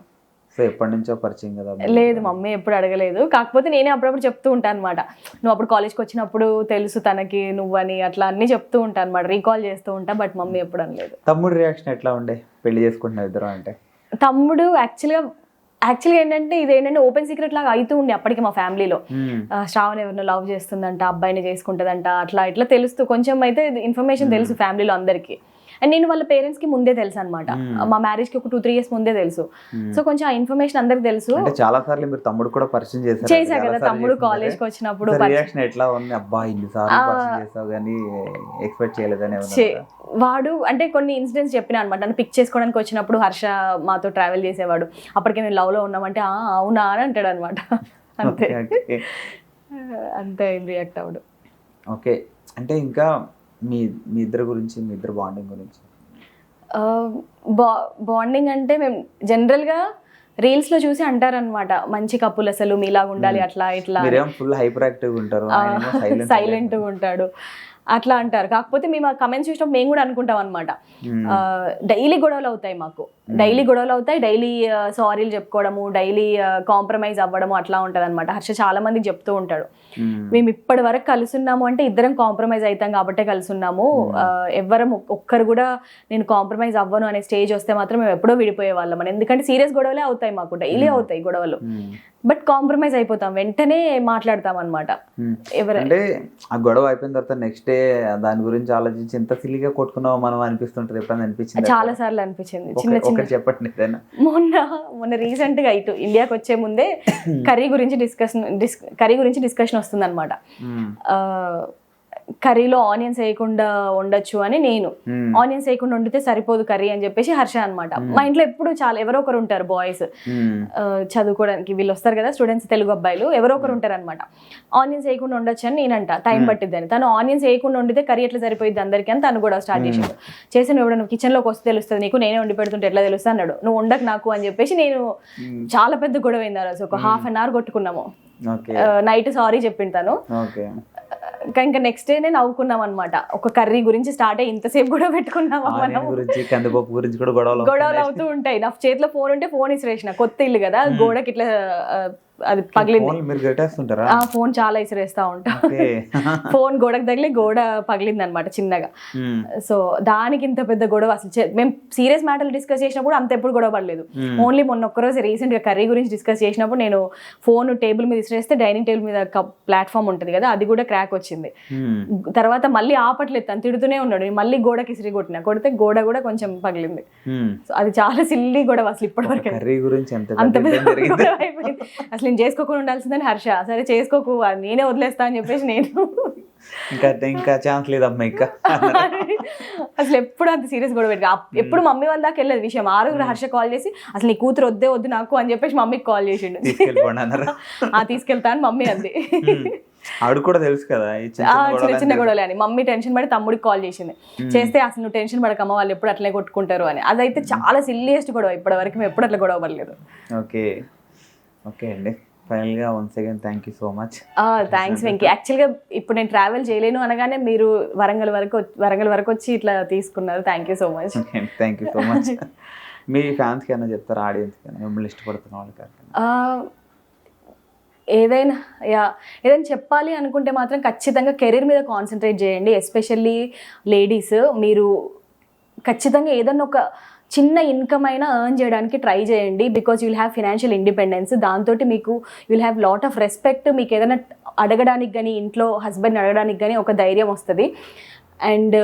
సో ఎప్పటి నుంచో పరిచయం కదా? లేదు, మమ్మీ ఎప్పుడు అడగలేదు. కాకపోతే నేనే అప్పుడప్పుడు చెప్తూ ఉంటాను అనమాట, నువ్వు అప్పుడు కాలేజ్కి వచ్చినప్పుడు తెలుసు తనకి నువ్వని, అట్లా అన్ని చెప్తూ ఉంటాను అనమాట, రీకాల్ చేస్తూ ఉంటా. బట్ మమ్మీ ఎప్పుడు అనలేదు. తమ్ముడు రియాక్షన్ ఎట్లా ఉండే పెళ్లి చేసుకుంటున్నారు ఇద్దరు అంటే? తమ్ముడు యాక్చువల్గా ఏంటంటే ఇదేంటంటే ఓపెన్ సీక్రెట్ లాగా అవుతూ ఉండే అప్పటికి మా ఫ్యామిలీలో. శ్రావణ్ ఎవరినో లవ్ చేస్తుందంట, అబ్బాయిని చేసుకుంటుందంట, అట్లా ఇట్లా తెలుస్తూ కొంచెం అయితే ఇన్ఫర్మేషన్ తెలుసు ఫ్యామిలీలో అందరికీ. అండ్ నేను వాళ్ళ పేరెంట్స్ కి ముందే తెలుసు అనమాట, మా మ్యారేజ్ కి ఒక 2-3 years ముందే తెలుసు. సో కొంచెం ఆ ఇన్ఫర్మేషన్ అందరికి తెలుసు. చాలా సార్లు మీరు తమ్ముడు కూడా పరిచయం చేశా కదా, తమ్ముడు కాలేజ్ కి వచ్చినప్పుడు ఎట్లా ఉంది, అబ్బా ఇన్నిసార్లు పరిచయం చేసావు కానీ ఎక్స్పెక్ట్ చేయలేదని? వాడు అంటే కొన్ని ఇన్సిడెంట్స్ చెప్పినా అనమాట, నన్ను పిక్ చేసుకోవడానికి వచ్చినప్పుడు హర్ష మాతో ట్రావెల్ చేసేవాడు, అప్పటికే మేము లవ్ లో ఉన్నామంటే అవునా అని అంటాడు అనమాట. అంతే, అంతే రియాక్ట్ అవ్వడు. ఓకే. అంటే ఇంకా మీ ఇద్దరు గురించి, మీ ఇద్దరు బాండింగ్ గురించి? బాండింగ్ అంటే మేము జనరల్గా రీల్స్ లో చూసి అంటారనమాట, మంచి కపుల్ అసలు మీలాగా ఉండాలి, అట్లా ఇట్లా. ఫుల్ హైపర్ యాక్టివ్ ఉంటారు, సైలెంట్ గా ఉంటాడు, అట్లా అంటారు. కాకపోతే మేము ఆ కమెంట్స్ చూసినప్పుడు మేము కూడా అనుకుంటాం అనమాట, డైలీ గొడవలు అవుతాయి మాకు, డైలీ సారీలు చెప్పుకోవడము, డైలీ కాంప్రమైజ్ అవ్వడము, అట్లా ఉంటుంది అనమాట. హర్ష చాలా మందికి చెప్తూ ఉంటాడు, మేము ఇప్పటి వరకు కలుసున్నాము అంటే ఇద్దరం కాంప్రమైజ్ అవుతాం కాబట్టే కలుసున్నాము, ఎవ్వరం ఒక్కరు కూడా నేను కాంప్రమైజ్ అవ్వను అనే స్టేజ్ వస్తే మాత్రం మేము ఎప్పుడో విడిపోయే వాళ్ళం అని. ఎందుకంటే సీరియస్ గొడవలే అవుతాయి మాకు, డైలీ అవుతాయి గొడవలు, బట్ కాంప్రమైజ్ అయిపోతాం, వెంటనే మాట్లాడతాం అనమాట. ఎవరంటే ఆ గొడవ అయిపోయిన తర్వాత నెక్స్ట్ డే దాని గురించి ఆలోచించి ఎంత సిల్లిగా కొట్టుకున్నావో మనం అనిపిస్తుంటది, ఎప్పుడైనా అనిపించింది? చాలా సార్లు అనిపించింది. చిన్న చెప్పండి. మొన్న రీసెంట్ గా ఇటు ఇండియాకి వచ్చే ముందే కర్రీ గురించి డిస్కషన్ వస్తుంది అనమాట. కర్రీలో ఆనియన్స్ వేయకుండా ఉండొచ్చు అని నేను, ఆనియన్స్ వేయకుండా వండితే సరిపోదు కర్రీ అని చెప్పేసి హర్ష అనమాట. మా ఇంట్లో ఎప్పుడు చాలా ఎవరో ఒకరు ఉంటారు బాయ్స్, చదువుకోవడానికి వీళ్ళు వస్తారు కదా స్టూడెంట్స్, తెలుగు అబ్బాయిలు ఎవరో ఒకరు ఉంటారు అనమాట. ఆనియన్స్ వేయకుండా ఉండొచ్చు అని నేనంట, టైం పట్టిద్ది అని. తను ఆనియన్స్ వేయకుండా వండితే కర్రీ ఎట్లా సరిపోయింది అందరికీ అని తను కూడా స్టార్ట్ చేసాడు. చేసి నువ్వు నువ్వు కిచెన్ లోకి వస్తే తెలుస్తుంది నీకు, నేనే వండి పెడుతుంటే ఎట్లా తెలుస్తా అన్నాడు. నువ్వు వండకు నాకు అని చెప్పేసి నేను చాలా పెద్ద గొడవ అయింది ఆ రోజు, ఒక 1/2 hour కొట్టుకున్నాము. నైట్ సారీ చెప్పింది తను. ఇంకా నెక్స్ట్ డే నేను నవ్వుకున్నాం అనమాట, ఒక కర్రీ గురించి స్టార్ట్ అయ్యి ఇంతసేపు కూడా పెట్టుకున్నాము మనం, గొడవలు అవుతూ ఉంటాయి. నా చేతిలో ఫోన్ ఉంటే ఫోన్ ఇసిరేసిన, కొత్త ఇల్లు కదా, గోడకి ఇట్లా అది పగిలింది, ఫోన్ చాలా ఇసిరేస్తా ఉంటా, ఫోన్ గోడకు తగిలి గోడ పగిలింది అనమాట చిన్నగా. సో దానికి ఇంత పెద్ద గొడవ, అసలు మేము సీరియస్ మ్యాటర్లు డిస్కస్ చేసినప్పుడు అంత ఎప్పుడు గొడవ పడలేదు. ఓన్లీ మొన్న ఒక్కరోజు రీసెంట్ గా కర్రీ గురించి డిస్కస్ చేసినప్పుడు నేను ఫోన్ టేబుల్ మీద ఇసిరేస్తే డైనింగ్ టేబుల్ మీద ప్లాట్ఫామ్ ఉంటుంది కదా, అది కూడా క్రాక్ వచ్చింది. తర్వాత మళ్ళీ ఆపట్లేదు, తను తిడుతూనే ఉన్నాడు, మళ్ళీ గోడకి ఇసిరి కొడితే గోడ కూడా కొంచెం పగిలింది. సో అది చాలా సిల్లీ గొడవ అసలు ఇప్పటివరకు, అంత పెద్ద గొడవ అయిపోయింది. అసలు నేను చేసుకోకుండా ఉండాల్సిందని హర్ష, సరే చేసుకోకు నేనే వదిలేస్తా అని చెప్పేసి నేను ఇంకా ఛాన్స్ లేదమ్మా ఇంకా అసలు ఎప్పుడు అంత సీరియస్ గొడవ పెట్టి ఎప్పుడు మమ్మీ వాళ్ళ దాకా వెళ్ళదు విషయం. ఆ రోజు హర్ష కాల్ చేసి అసలు నీ కూతురు వద్దే వద్దు నాకు అని చెప్పేసి మమ్మీకి కాల్ చేసిండు. తీసుకెళ్ళిపోండి అన్నారా? తీసుకెళ్తా అని మమ్మీ అంది. ఆవిడ కూడా తెలుసు కదా ఈ చిన్న చిన్న చిన్న గొడవలే అని. మమ్మీ టెన్షన్ పడి తమ్ముడికి కాల్ చేసింది. చేస్తే అసలు నువ్వు టెన్షన్ పడకమ్మ, వాళ్ళు ఎప్పుడు అట్లే కొట్టుకుంటారు అని. అదైతే చాలా సిల్లియెస్ట్ గొడవ, ఇప్పటి వరకు మేము ఎప్పుడు అట్లా గొడవ పడలేదు. ఓకే ఓకే అండి, ఫైనల్గా once again thank you so much. Thanks Venky. యాక్చువల్గా ఇప్పుడు నేను ట్రావెల్ చేయలేను అనగానే మీరు వరంగల్ వరకు వచ్చి ఇట్లా తీసుకున్నారు. Thank you so much. Thank you so much. మీ ఫ్యాన్స్కి ఏమైనా చెప్తారా, ఆడియన్స్కి అయినా, మిమ్మల్ని ఇష్టపడుతున్న వాళ్ళకి? ఏదైనా చెప్పాలి అనుకుంటే మాత్రం ఖచ్చితంగా కెరీర్ మీద కాన్సన్ట్రేట్ చేయండి. ఎస్పెషల్లీ లేడీస్, మీరు ఖచ్చితంగా ఏదన్నా ఒక చిన్న ఇన్కమ్ అయినా ఎర్న్ చేయడానికి ట్రై చేయండి. Because you'll have financial independence. దాంతో మీకు you'll have lot of respect. మీకు ఏదైనా అడగడానికి కానీ, ఇంట్లో హస్బెండ్ని అడగడానికి కానీ ఒక ధైర్యం వస్తుంది. అండ్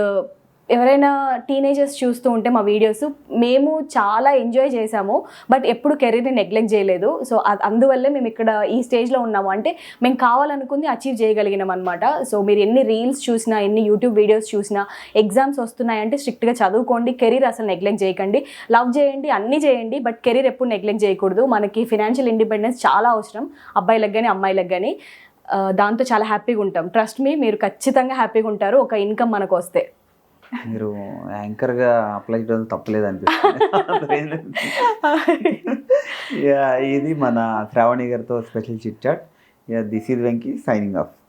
ఎవరైనా టీనేజర్స్ చూస్తూ ఉంటే మా వీడియోస్, మేము చాలా ఎంజాయ్ చేసాము, బట్ ఎప్పుడు కెరీర్ని నెగ్లెక్ట్ చేయలేదు. సో అందువల్లే మేము ఇక్కడ ఈ స్టేజ్లో ఉన్నాము. అంటే మేము కావాలనుకుంది అచీవ్ చేయగలిగినాం అనమాట. సో మీరు ఎన్ని రీల్స్ చూసినా, ఎన్ని యూట్యూబ్ వీడియోస్ చూసినా, ఎగ్జామ్స్ వస్తున్నాయంటే స్ట్రిక్ట్గా చదువుకోండి. కెరీర్ అసలు నెగ్లెక్ట్ చేయకండి. లవ్ చేయండి, అన్నీ చేయండి, బట్ కెరీర్ ఎప్పుడు నెగ్లెక్ట్ చేయకూడదు. మనకి ఫినాన్షియల్ ఇండిపెండెన్స్ చాలా అవసరం, అబ్బాయిలకు కానీ అమ్మాయిలకు కానీ. దాంతో చాలా హ్యాపీగా ఉంటాం. ట్రస్ట్ మీ, మీరు ఖచ్చితంగా హ్యాపీగా ఉంటారు ఒక ఇన్కమ్ మనకు వస్తే. మీరు యాంకర్గా అప్లై చేయడం తప్పలేదు అనిపిస్తుంది. ఇది మన శ్రావణి గారితో special chit chat. This is Venky signing of.